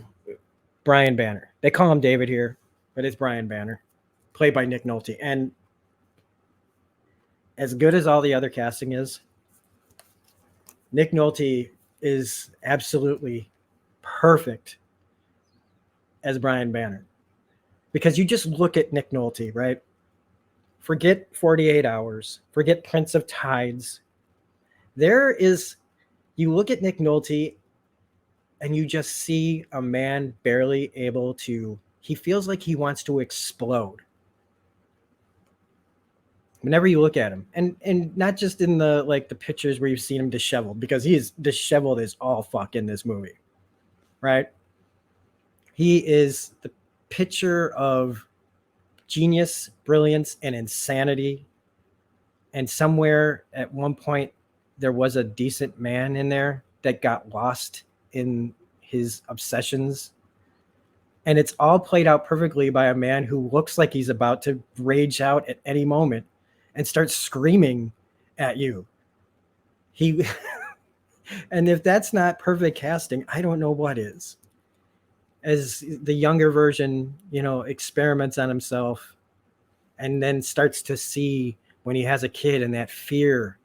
Brian Banner. They call him David here, but it's Brian Banner, played by Nick Nolte. And as good as all the other casting is, Nick Nolte is absolutely perfect as Brian Banner. Because you just look at Nick Nolte, right? Forget 48 Hours, forget Prince of Tides. You look at Nick Nolte and you just see a man barely able to, he feels like he wants to explode whenever you look at him. And not just in the like the pictures where you've seen him disheveled, because he is disheveled as all fuck in this movie, right? He is the picture of genius, brilliance, and insanity. And somewhere at one point there was a decent man in there that got lost in his obsessions. And it's all played out perfectly by a man who looks like he's about to rage out at any moment and start screaming at you. He and if that's not perfect casting, I don't know what is. As the younger version, experiments on himself and then starts to see when he has a kid and that fear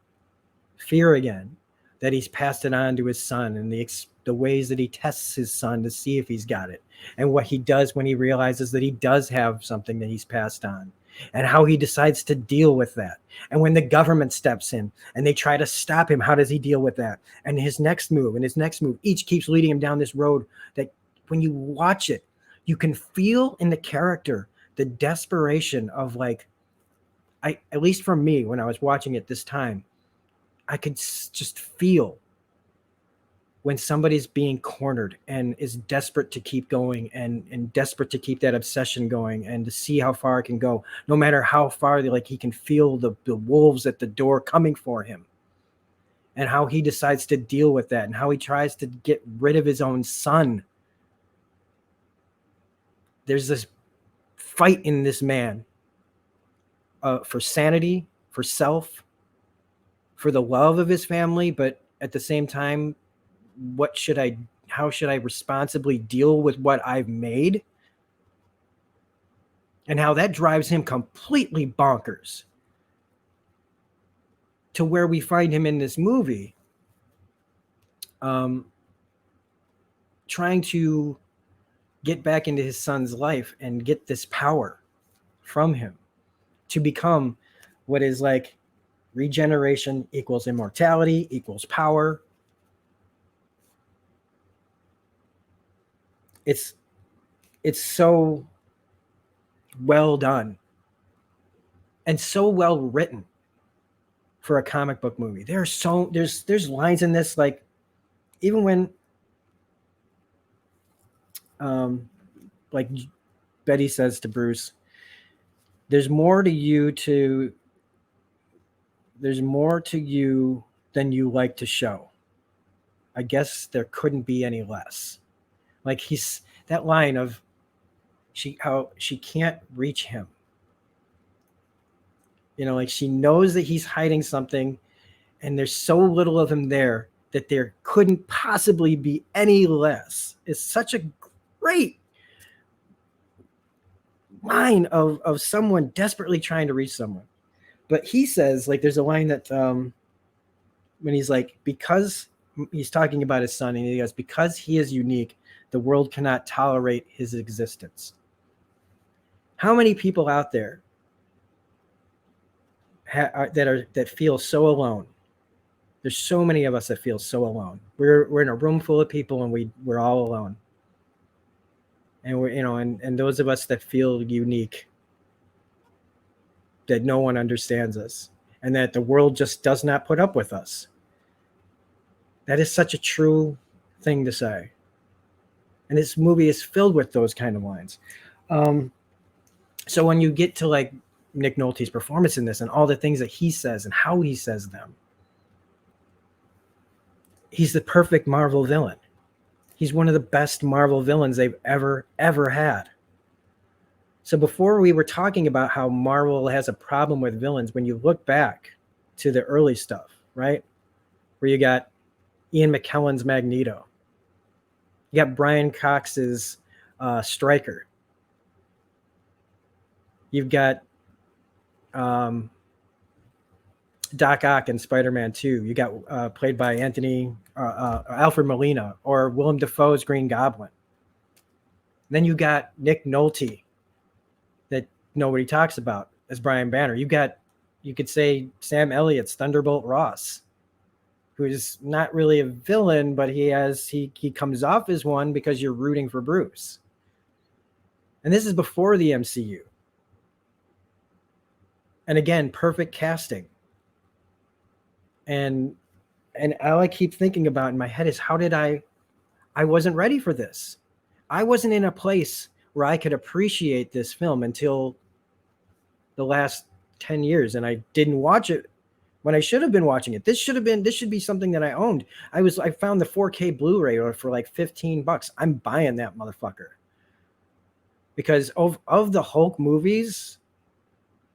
again, that he's passed it on to his son, and the ways that he tests his son to see if he's got it, and what he does when he realizes that he does have something that he's passed on, and how he decides to deal with that. And when the government steps in and they try to stop him, how does he deal with that? And his next move each keeps leading him down this road that when you watch it, you can feel in the character the desperation of like, at least for me, when I was watching it this time, I could just feel when somebody's being cornered and is desperate to keep going and desperate to keep that obsession going and to see how far it can go, no matter how far he can feel the wolves at the door coming for him, and how he decides to deal with that and how he tries to get rid of his own son. There's this fight in this man for sanity, for self, for the love of his family, but at the same time, how should I responsibly deal with what I've made? And how that drives him completely bonkers to where we find him in this movie, trying to get back into his son's life and get this power from him to become what is like regeneration equals immortality equals power. It's so well done and so well written for a comic book movie. There's lines in this, like even when like Betty says to Bruce, there's more to you than you like to show. I guess there couldn't be any less. Like he's that line of how she can't reach him. Like she knows that he's hiding something and there's so little of him there that there couldn't possibly be any less. It's such a great line of someone desperately trying to reach someone. But he says, like, there's a line that when he's like, because he's talking about his son, and he goes, because he is unique, the world cannot tolerate his existence. How many people out there that feel so alone? There's so many of us that feel so alone. We're in a room full of people and we're all alone. And we're, and those of us that feel unique, that no one understands us and that the world just does not put up with us. That is such a true thing to say. And this movie is filled with those kind of lines. So when you get to like Nick Nolte's performance in this and all the things that he says and how he says them, he's the perfect Marvel villain. He's one of the best Marvel villains they've ever had. So before we were talking about how Marvel has a problem with villains, when you look back to the early stuff, right? Where you got Ian McKellen's Magneto. You got Brian Cox's Stryker. You've got Doc Ock in Spider-Man 2. You got played by Alfred Molina, or Willem Dafoe's Green Goblin. Then you got Nick Nolte, that nobody talks about, as Brian Banner. You could say Sam Elliott's Thunderbolt Ross, who is not really a villain, but he comes off as one because you're rooting for Bruce. And this is before the MCU. And again, perfect casting. And all I keep thinking about in my head is, how did I wasn't ready for this. I wasn't in a place where I could appreciate this film until the last 10 years. And I didn't watch it when I should have been watching it. This should be something that I owned. I found the 4K Blu-ray for like $15. I'm buying that motherfucker. Because of the Hulk movies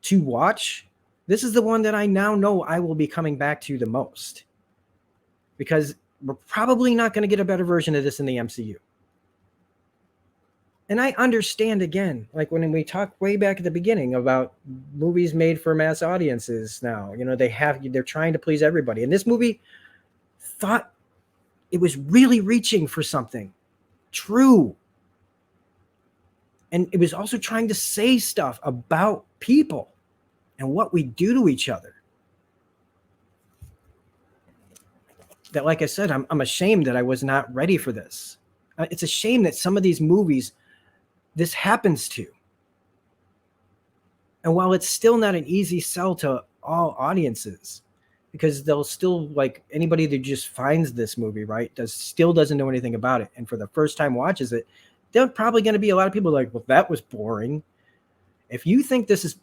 to watch, this is the one that I now know I will be coming back to the most. Because we're probably not going to get a better version of this in the MCU. And I understand, again, like when we talked way back at the beginning about movies made for mass audiences now, they're trying to please everybody. And this movie thought it was really reaching for something true. And it was also trying to say stuff about people and what we do to each other. That, like I said, I'm ashamed that I was not ready for this. It's a shame that some of these movies this happens to. And while it's still not an easy sell to all audiences, because they'll still, like, anybody that just finds this movie, right, still doesn't know anything about it, and for the first time watches it, there are probably going to be a lot of people like, well, that was boring. If you think there's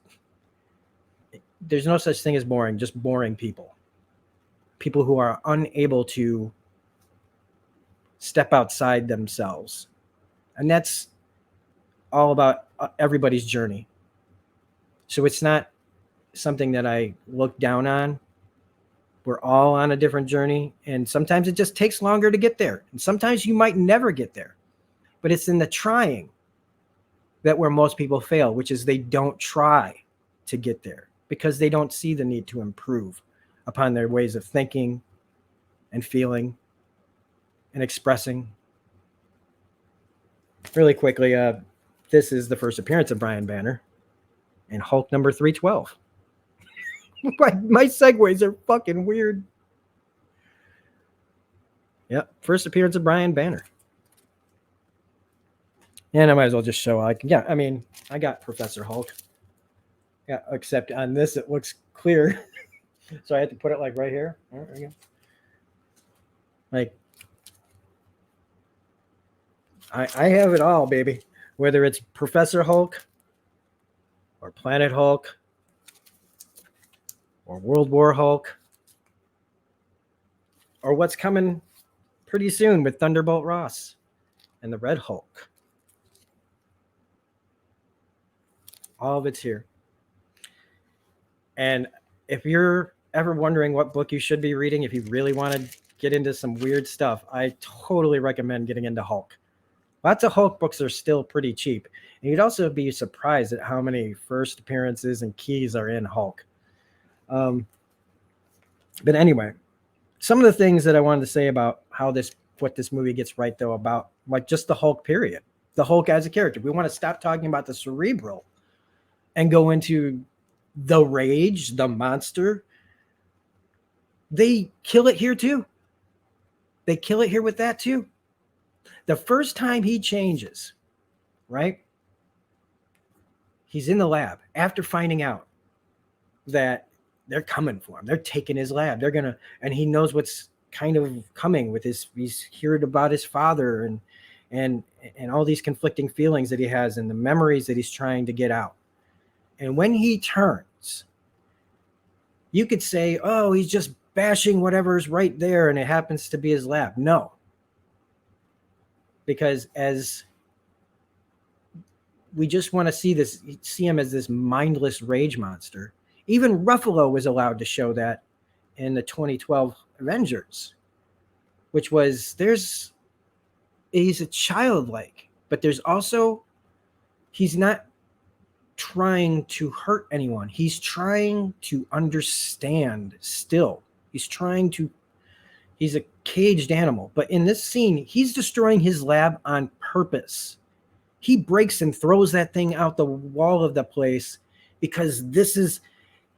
no such thing as boring, just boring people. People who are unable to step outside themselves. And that's all about everybody's journey. So it's not something that I look down on. We're all on a different journey, and sometimes it just takes longer to get there. And sometimes you might never get there. But it's in the trying that where most people fail, which is they don't try to get there because they don't see the need to improve upon their ways of thinking and feeling and expressing. Really quickly, this is the first appearance of Brian Banner in Hulk number 312. My segues are fucking weird. Yep, first appearance of Brian Banner. And I might as well just show, I got Professor Hulk. Yeah, except on this it looks clear. So I had to put it like right here. There we go. Like, I have it all, baby. Whether it's Professor Hulk or Planet Hulk or World War Hulk or what's coming pretty soon with Thunderbolt Ross and the Red Hulk. All of it's here. And if you're ever wondering what book you should be reading, if you really want to get into some weird stuff, I totally recommend getting into Hulk. Lots of Hulk books are still pretty cheap. And you'd also be surprised at how many first appearances and keys are in Hulk. But anyway, some of the things that I wanted to say about what this movie gets right, though, about like just the Hulk period, the Hulk as a character. We want to stop talking about the cerebral and go into the rage, the monster. They kill it here too. They kill it here with that too. The first time he changes, right? He's in the lab after finding out that they're coming for him. They're taking his lab. And he knows what's kind of coming with he's heard about his father and all these conflicting feelings that he has and the memories that he's trying to get out. And when he turns, you could say, oh, he's just bashing whatever's right there and it happens to be his lab. No. Because as we just want to see him as this mindless rage monster. Even Ruffalo was allowed to show that in the 2012 Avengers, which was he's a childlike, but there's also, he's not trying to hurt anyone. He's trying to understand still. He's a caged animal. But in this scene, he's destroying his lab on purpose. He breaks and throws that thing out the wall of the place because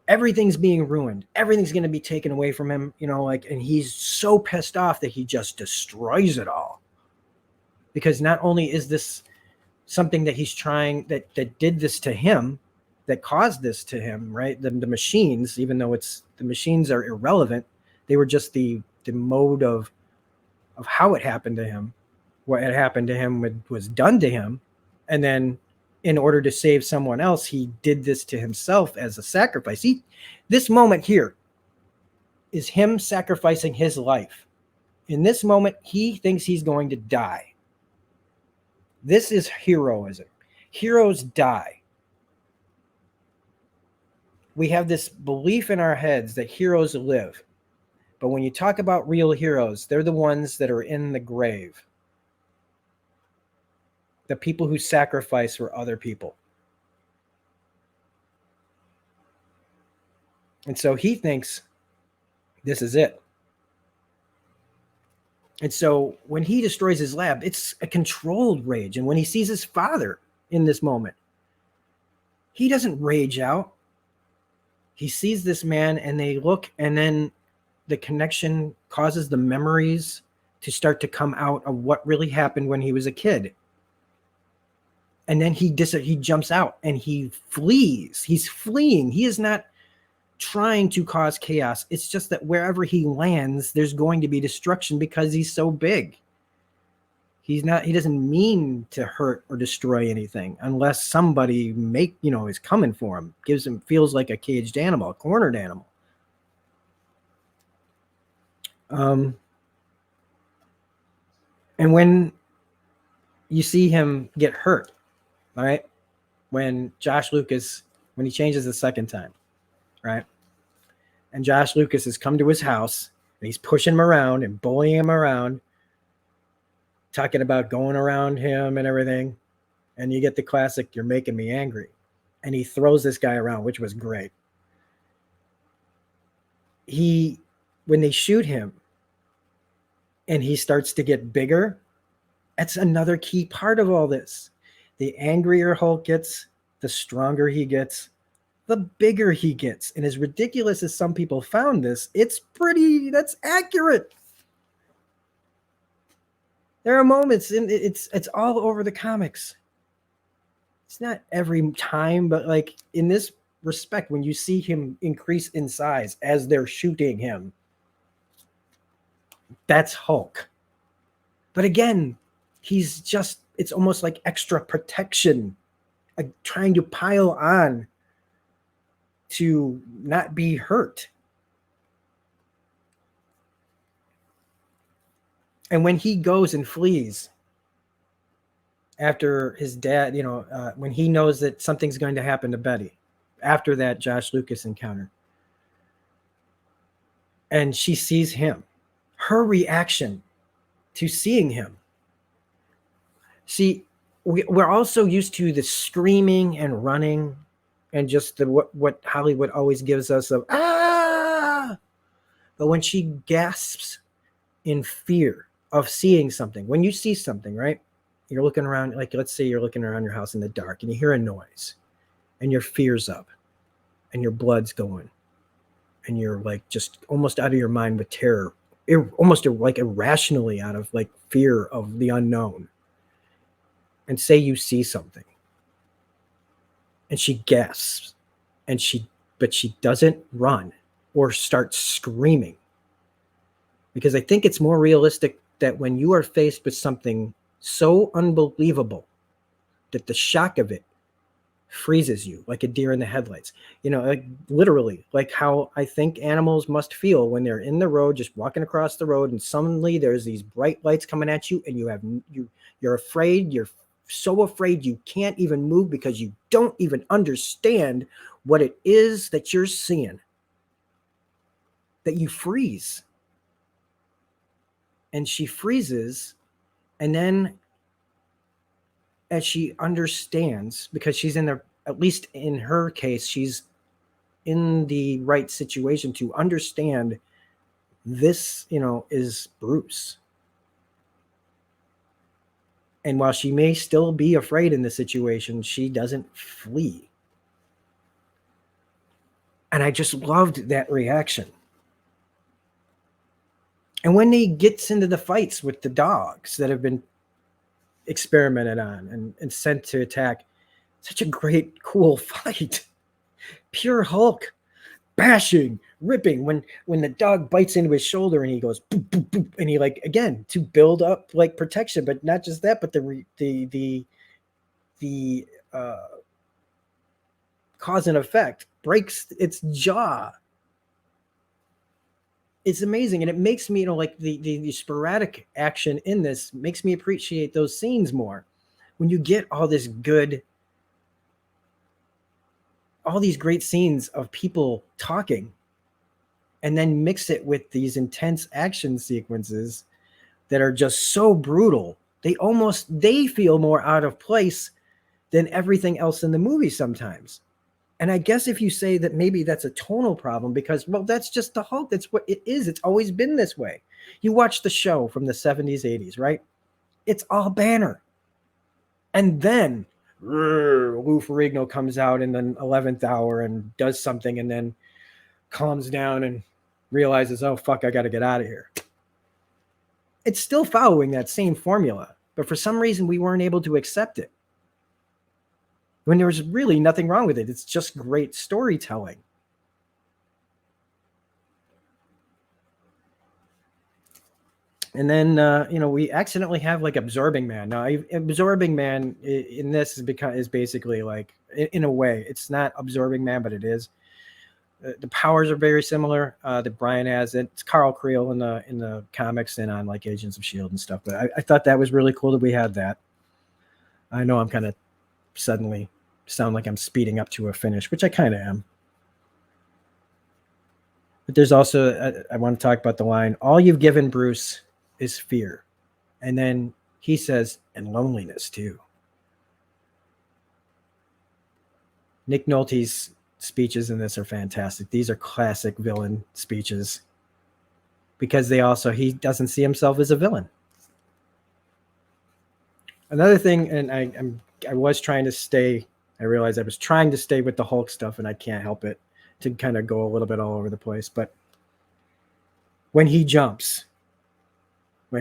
everything's being ruined. Everything's going to be taken away from him, and he's so pissed off that he just destroys it all. Because not only is this something that he's trying, that did this to him, that caused this to him, right? The machines, even though the machines are irrelevant, they were just the mode of how it happened to him. What had happened to him was done to him. And then in order to save someone else, he did this to himself as a sacrifice. This moment here is him sacrificing his life. In this moment, he thinks he's going to die. This is heroism. Heroes die. We have this belief in our heads that heroes live. But when you talk about real heroes, they're the ones that are in the grave. The people who sacrifice for other people. And so he thinks this is it. And so when he destroys his lab, it's a controlled rage. And when he sees his father in this moment, he doesn't rage out. He sees this man and they look, and then the connection causes the memories to start to come out of what really happened when he was a kid. And then he jumps out and he flees. He's fleeing. He is not trying to cause chaos. It's just that wherever he lands, there's going to be destruction because he's so big. He doesn't mean to hurt or destroy anything unless somebody is coming for him, feels like a caged animal, a cornered animal. And when you see him get hurt, all right, when he changes the second time, right, and Josh Lucas has come to his house and he's pushing him around and bullying him around, talking about going around him and everything, and you get the classic, "You're making me angry," and he throws this guy around, which was great. When they shoot him and he starts to get bigger, that's another key part of all this. The angrier Hulk gets, the stronger he gets, the bigger he gets. And as ridiculous as some people found this, that's accurate. There are moments, and it's all over the comics. It's not every time, but like in this respect, when you see him increase in size as they're shooting him, that's Hulk. But again, it's almost like extra protection, like trying to pile on to not be hurt. And when he goes and flees after his dad, when he knows that something's going to happen to Betty after that Josh Lucas encounter, and she sees him, her reaction to seeing him. See, we're also used to the screaming and running and just what Hollywood always gives us of, ah! But when she gasps in fear of seeing something, when you see something, right? You're looking around, like let's say you're looking around your house in the dark and you hear a noise and your fear's up and your blood's going and you're like just almost out of your mind with terror, almost like irrationally out of like fear of the unknown. And say you see something and she gasps but she doesn't run or start screaming, because I think it's more realistic that when you are faced with something so unbelievable that the shock of it freezes you like a deer in the headlights, like literally, like how I think animals must feel when they're in the road, just walking across the road, and suddenly there's these bright lights coming at you and you're afraid. You're so afraid you can't even move because you don't even understand what it is that you're seeing. that you freeze. And she freezes, and then as she understands, because she's in the, at least in her case, she's in the right situation to understand this, is Bruce. And while she may still be afraid in the situation, she doesn't flee. And I just loved that reaction. And when he gets into the fights with the dogs that have been experimented on and sent to attack, such a great, cool fight. Pure Hulk bashing, ripping. When the dog bites into his shoulder and he goes boop, boop, boop, and he, like, again, to build up like protection, but not just that, but the cause and effect, breaks its jaw. It's amazing, and it makes me, like the sporadic action in this makes me appreciate those scenes more. When you get all these great scenes of people talking, and then mix it with these intense action sequences that are just so brutal, they feel more out of place than everything else in the movie sometimes. And I guess if you say that maybe that's a tonal problem, because, well, that's just the Hulk. That's what it is. It's always been this way. You watch the show from the 70s, 80s, right? It's all Banner. And then Lou Ferrigno comes out in the 11th hour and does something, and then calms down and realizes, oh, fuck, I got to get out of here. It's still following that same formula, but for some reason we weren't able to accept it, when there was really nothing wrong with it. It's just great storytelling. And then, we accidentally have like Absorbing Man. Now, Absorbing Man in this is basically like, in a way, it's not Absorbing Man, but it is. The powers are very similar that Brian has. It's Carl Creel in the comics and on like Agents of S.H.I.E.L.D. and stuff. But I thought that was really cool that we had that. I know I'm kind of suddenly sound like I'm speeding up to a finish, which I kind of am. But there's also, I want to talk about the line, all you've given Bruce is fear. And then he says, and loneliness too. Nick Nolte's speeches in this are fantastic. These are classic villain speeches, because he doesn't see himself as a villain. Another thing, and I was trying to stay, I realized I was trying to stay with the Hulk stuff, and I can't help it to kind of go a little bit all over the place. But when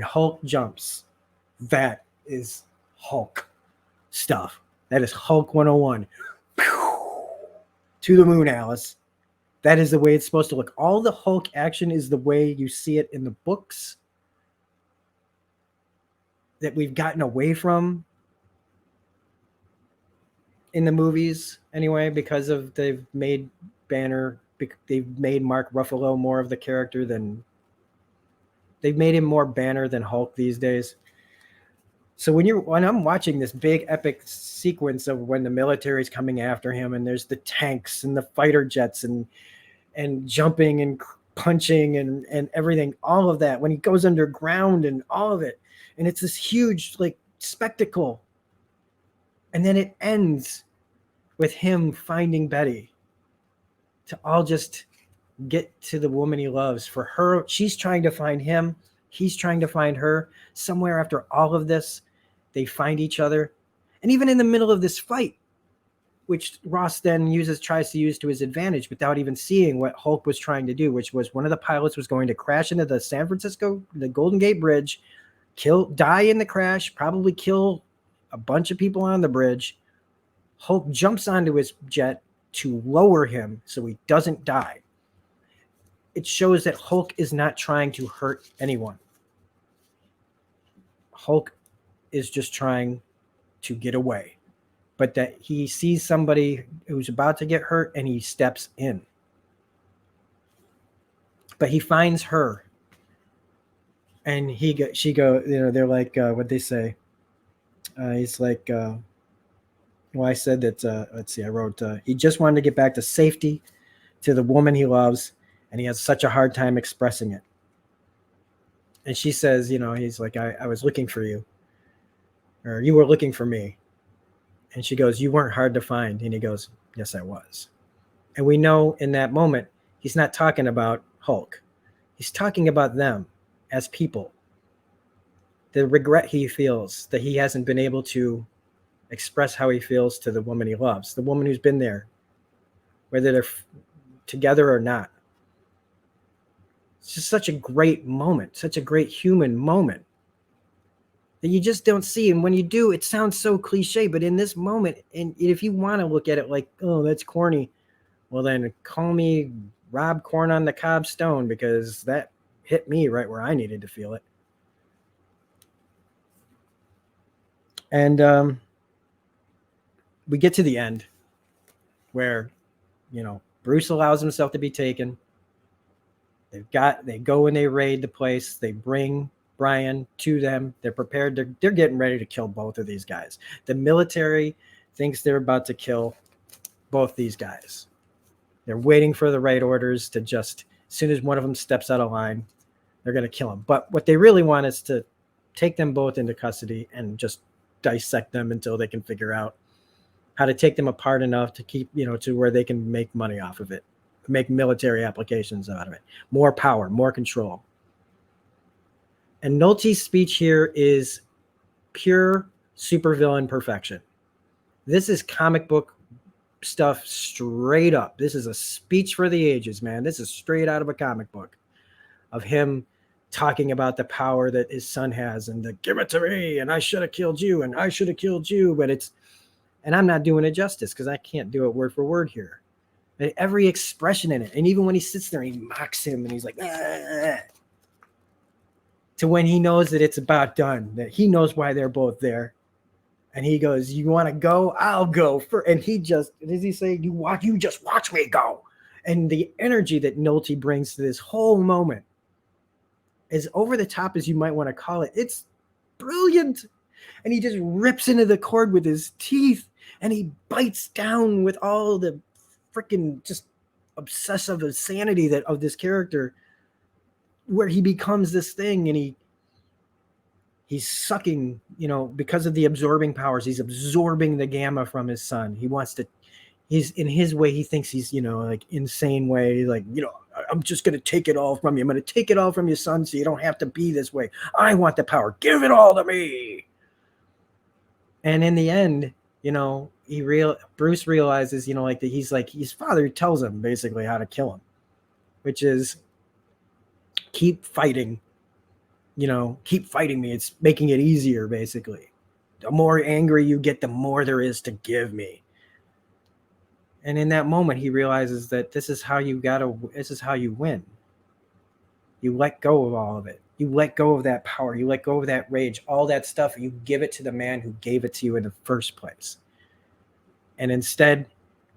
Hulk jumps, that is Hulk stuff. That is Hulk 101. To the moon, Alice. That is the way it's supposed to look. All the Hulk action is the way you see it in the books that we've gotten away from in the movies anyway, because of they've made Mark Ruffalo more of the character than they've made him more Banner than Hulk these days. So when I'm watching this big epic sequence of when the military's coming after him, and there's the tanks and the fighter jets and jumping and punching and everything, all of that, when he goes underground and all of it, and it's this huge like spectacle, and then it ends with him finding Betty to all just get to the woman he loves. For her, she's trying to find him, he's trying to find her. Somewhere after all of this, they find each other. And even in the middle of this fight, which Ross then tries to use to his advantage without even seeing what Hulk was trying to do, which was one of the pilots was going to crash into the Golden Gate Bridge, die in the crash, probably kill a bunch of people on the bridge. Hulk jumps onto his jet to lower him so he doesn't die. It shows that Hulk is not trying to hurt anyone. Hulk is just trying to get away, but that he sees somebody who's about to get hurt and he steps in. But he finds her, and they're like, what'd they say? He's like, well, I said that, let's see, I wrote, he just wanted to get back to safety, to the woman he loves, and he has such a hard time expressing it. And she says, he's like, I was looking for you, or you were looking for me. And she goes, you weren't hard to find. And he goes, yes, I was. And we know in that moment, he's not talking about Hulk. He's talking about them as people. The regret he feels that he hasn't been able to express how he feels to the woman he loves, the woman who's been there, whether they're together or not. It's just such a great moment, such a great human moment that you just don't see. And when you do, it sounds so cliche, but in this moment, and if you want to look at it like, oh, that's corny, well, then call me Rob Corn on the Cob Stone, because that hit me right where I needed to feel it. And we get to the end where, Bruce allows himself to be taken. They go and they raid the place. They bring Brian to them. They're prepared. They're getting ready to kill both of these guys. The military thinks they're about to kill both these guys. They're waiting for the right orders to just, as soon as one of them steps out of line, they're going to kill him. But what they really want is to take them both into custody and just dissect them until they can figure out how to take them apart enough to keep, to where they can make money off of it, make military applications out of it, more power, more control. And Nolte's speech here is pure supervillain perfection. This is comic book stuff straight up. This is a speech for the ages, man. This is straight out of a comic book of him talking about the power that his son has and the give it to me and I should have killed you and I should have killed you. And I'm not doing it justice because I can't do it word for word here. But every expression in it, and even when he sits there and he mocks him and he's like, to when he knows that it's about done, that he knows why they're both there. And he goes, you want to go? I'll go. And he just, does he say, you just watch me go. And the energy that Nolte brings to this whole moment, as over the top as you might want to call it, it's brilliant. And he just rips into the cord with his teeth and he bites down with all the freaking just obsessive insanity of this character, where he becomes this thing and he's sucking, because of the absorbing powers, he's absorbing the gamma from his son. He's in his way, he thinks he's, like insane way, like, I'm just going to take it all from you. I'm going to take it all from your son so you don't have to be this way. I want the power. Give it all to me. And in the end, Bruce realizes, he's like, his father tells him basically how to kill him, which is keep fighting, keep fighting me. It's making it easier, basically. The more angry you get, the more there is to give me. And in that moment, he realizes that this is how you win. You let go of all of it. You let go of that power. You let go of that rage, all that stuff. You give it to the man who gave it to you in the first place. And instead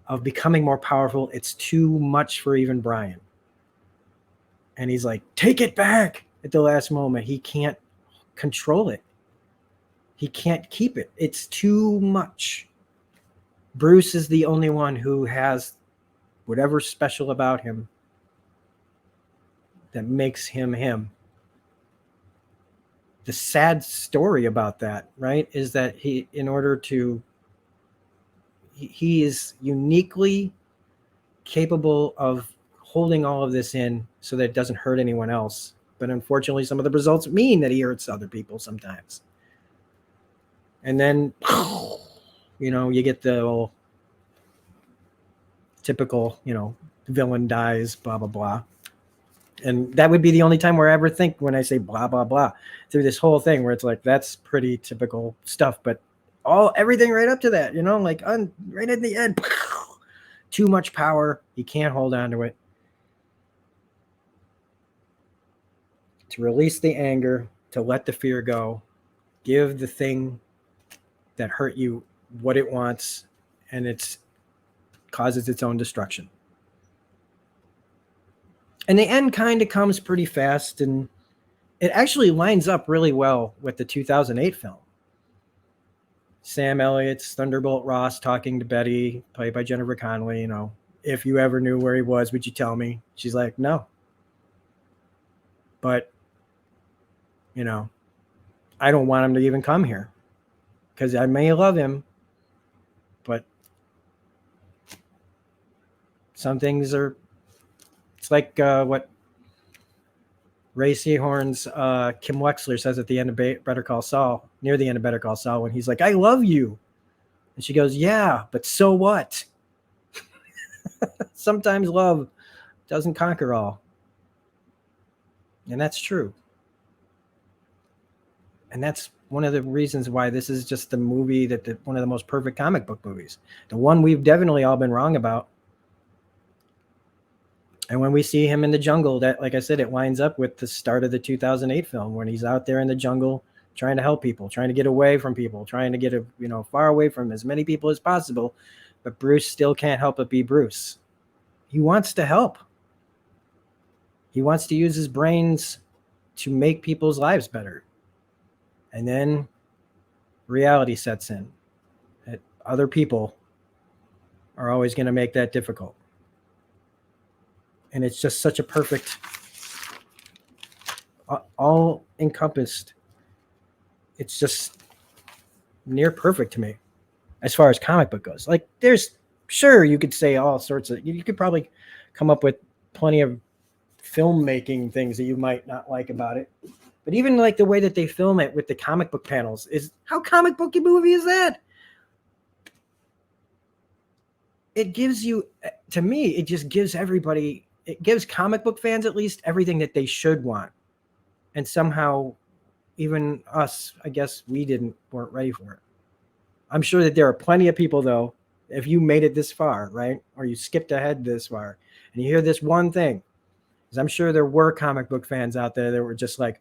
of becoming more powerful, it's too much for even Brian. And he's like, take it back at the last moment. He can't control it. He can't keep it. It's too much. Bruce is the only one who has whatever's special about him that makes him him. The sad story about that, right, is that he is uniquely capable of holding all of this in so that it doesn't hurt anyone else. But unfortunately, some of the results mean that he hurts other people sometimes. And then, you get the old typical, villain dies, blah, blah, blah. And that would be the only time where I ever think when I say blah, blah, blah through this whole thing, where it's like, that's pretty typical stuff. But everything right up to that, right at the end, too much power. He can't hold on to it. To release the anger, to let the fear go, give the thing that hurt you what it wants, and it causes its own destruction. And the end kind of comes pretty fast, and it actually lines up really well with the 2008 film. Sam Elliott's Thunderbolt Ross talking to Betty, played by Jennifer Connelly, if you ever knew where he was, would you tell me? She's like, no. But, you know, I don't want him to even come here because I may love him, but some things are, it's like what Ray Seahorn's Kim Wexler says at the end of Better Call Saul, near the end of Better Call Saul, when he's like, I love you. And she goes, yeah, but so what? Sometimes love doesn't conquer all. And that's true. And that's one of the reasons why this is just the movie one of the most perfect comic book movies. The one we've definitely all been wrong about. And when we see him in the jungle, that, like I said, it lines up with the start of the 2008 film when he's out there in the jungle trying to help people, trying to get away from people, trying to get far away from as many people as possible. But Bruce still can't help but be Bruce. He wants to help. He wants to use his brains to make people's lives better. And then reality sets in. That other people are always going to make that difficult. And it's just such a perfect, all encompassed. It's just near perfect to me as far as comic book goes. Like, sure, you could say all sorts of, you could probably come up with plenty of filmmaking things that you might not like about it. But even like the way that they film it with the comic book panels is, how comic booky movie is that? It gives you, to me, it just gives everybody, it gives comic book fans at least everything that they should want. And somehow, even us, I guess weren't ready for it. I'm sure that there are plenty of people, though, if you made it this far, right? Or you skipped ahead this far, and you hear this one thing, because I'm sure there were comic book fans out there that were just like,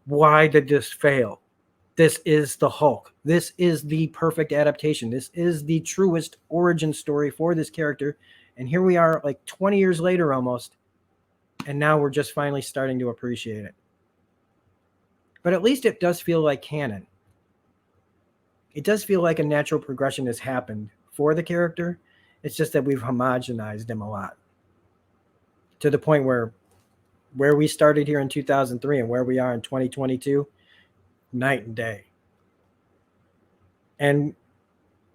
why did this fail? This is the Hulk. This is the perfect adaptation. This is the truest origin story for this character. And here we are like 20 years later almost. And now we're just finally starting to appreciate it. But at least it does feel like canon. It does feel like a natural progression has happened for the character. It's just that we've homogenized him a lot. To the point where we started here in 2003 and where we are in 2022, night and day. And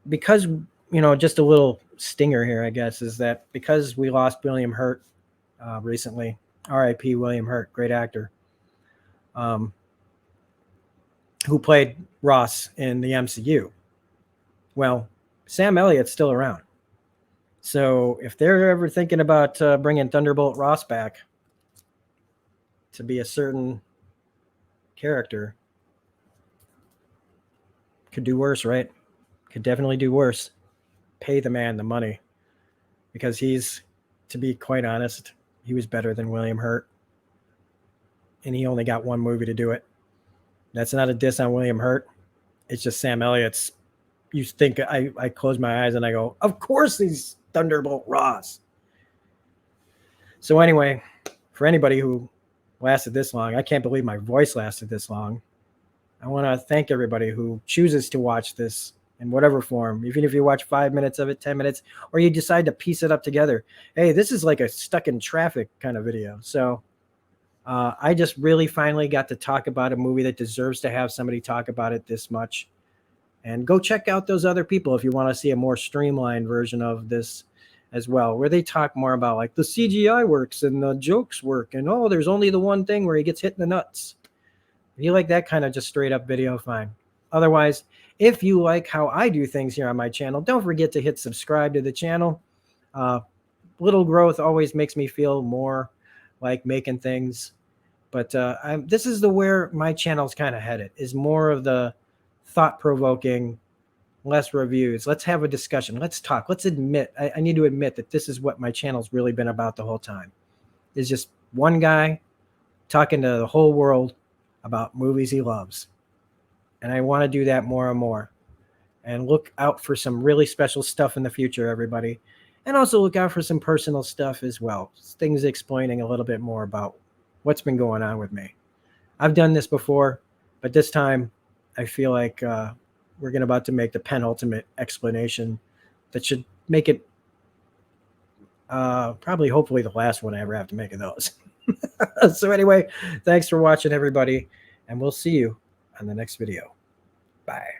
because, just a little stinger here, I guess, is that because we lost William Hurt recently, R.I.P. William Hurt, great actor, who played Ross in the MCU. Well, Sam Elliott's still around. So if they're ever thinking about bringing Thunderbolt Ross back to be a certain character, could do worse, right? Could definitely do worse. Pay the man the money, because to be quite honest, he was better than William Hurt, and he only got one movie to do it. That's not a diss on William Hurt. It's just Sam Elliott's. You think I close my eyes and I go, of course he's Thunderbolt Ross. So anyway, for anybody who lasted this long, I can't believe my voice lasted this long. I want to thank everybody who chooses to watch this in whatever form, even if you watch 5 minutes of it, 10 minutes, or you decide to piece it up together. Hey, this is like a stuck in traffic kind of video. So I just really finally got to talk about a movie that deserves to have somebody talk about it this much. And go check out those other people if you want to see a more streamlined version of this as well, where they talk more about like the CGI works and the jokes work, and there's only the one thing where he gets hit in the nuts. If you like that kind of just straight up video, fine. Otherwise, if you like how I do things here on my channel, don't forget to hit subscribe to the channel. Little growth always makes me feel more like making things. But this is where my channel's kind of headed, is more of the thought-provoking, less reviews. Let's have a discussion. Let's talk. Let's admit, I need to admit that this is what my channel's really been about the whole time. It's just one guy talking to the whole world about movies he loves. And I want to do that more and more. And look out for some really special stuff in the future, everybody. And also look out for some personal stuff as well. Things explaining a little bit more about what's been going on with me. I've done this before, but this time I feel like we're about to make the penultimate explanation that should make it Probably, hopefully, the last one I ever have to make of those. So anyway, thanks for watching, everybody, and we'll see you on the next video. Bye.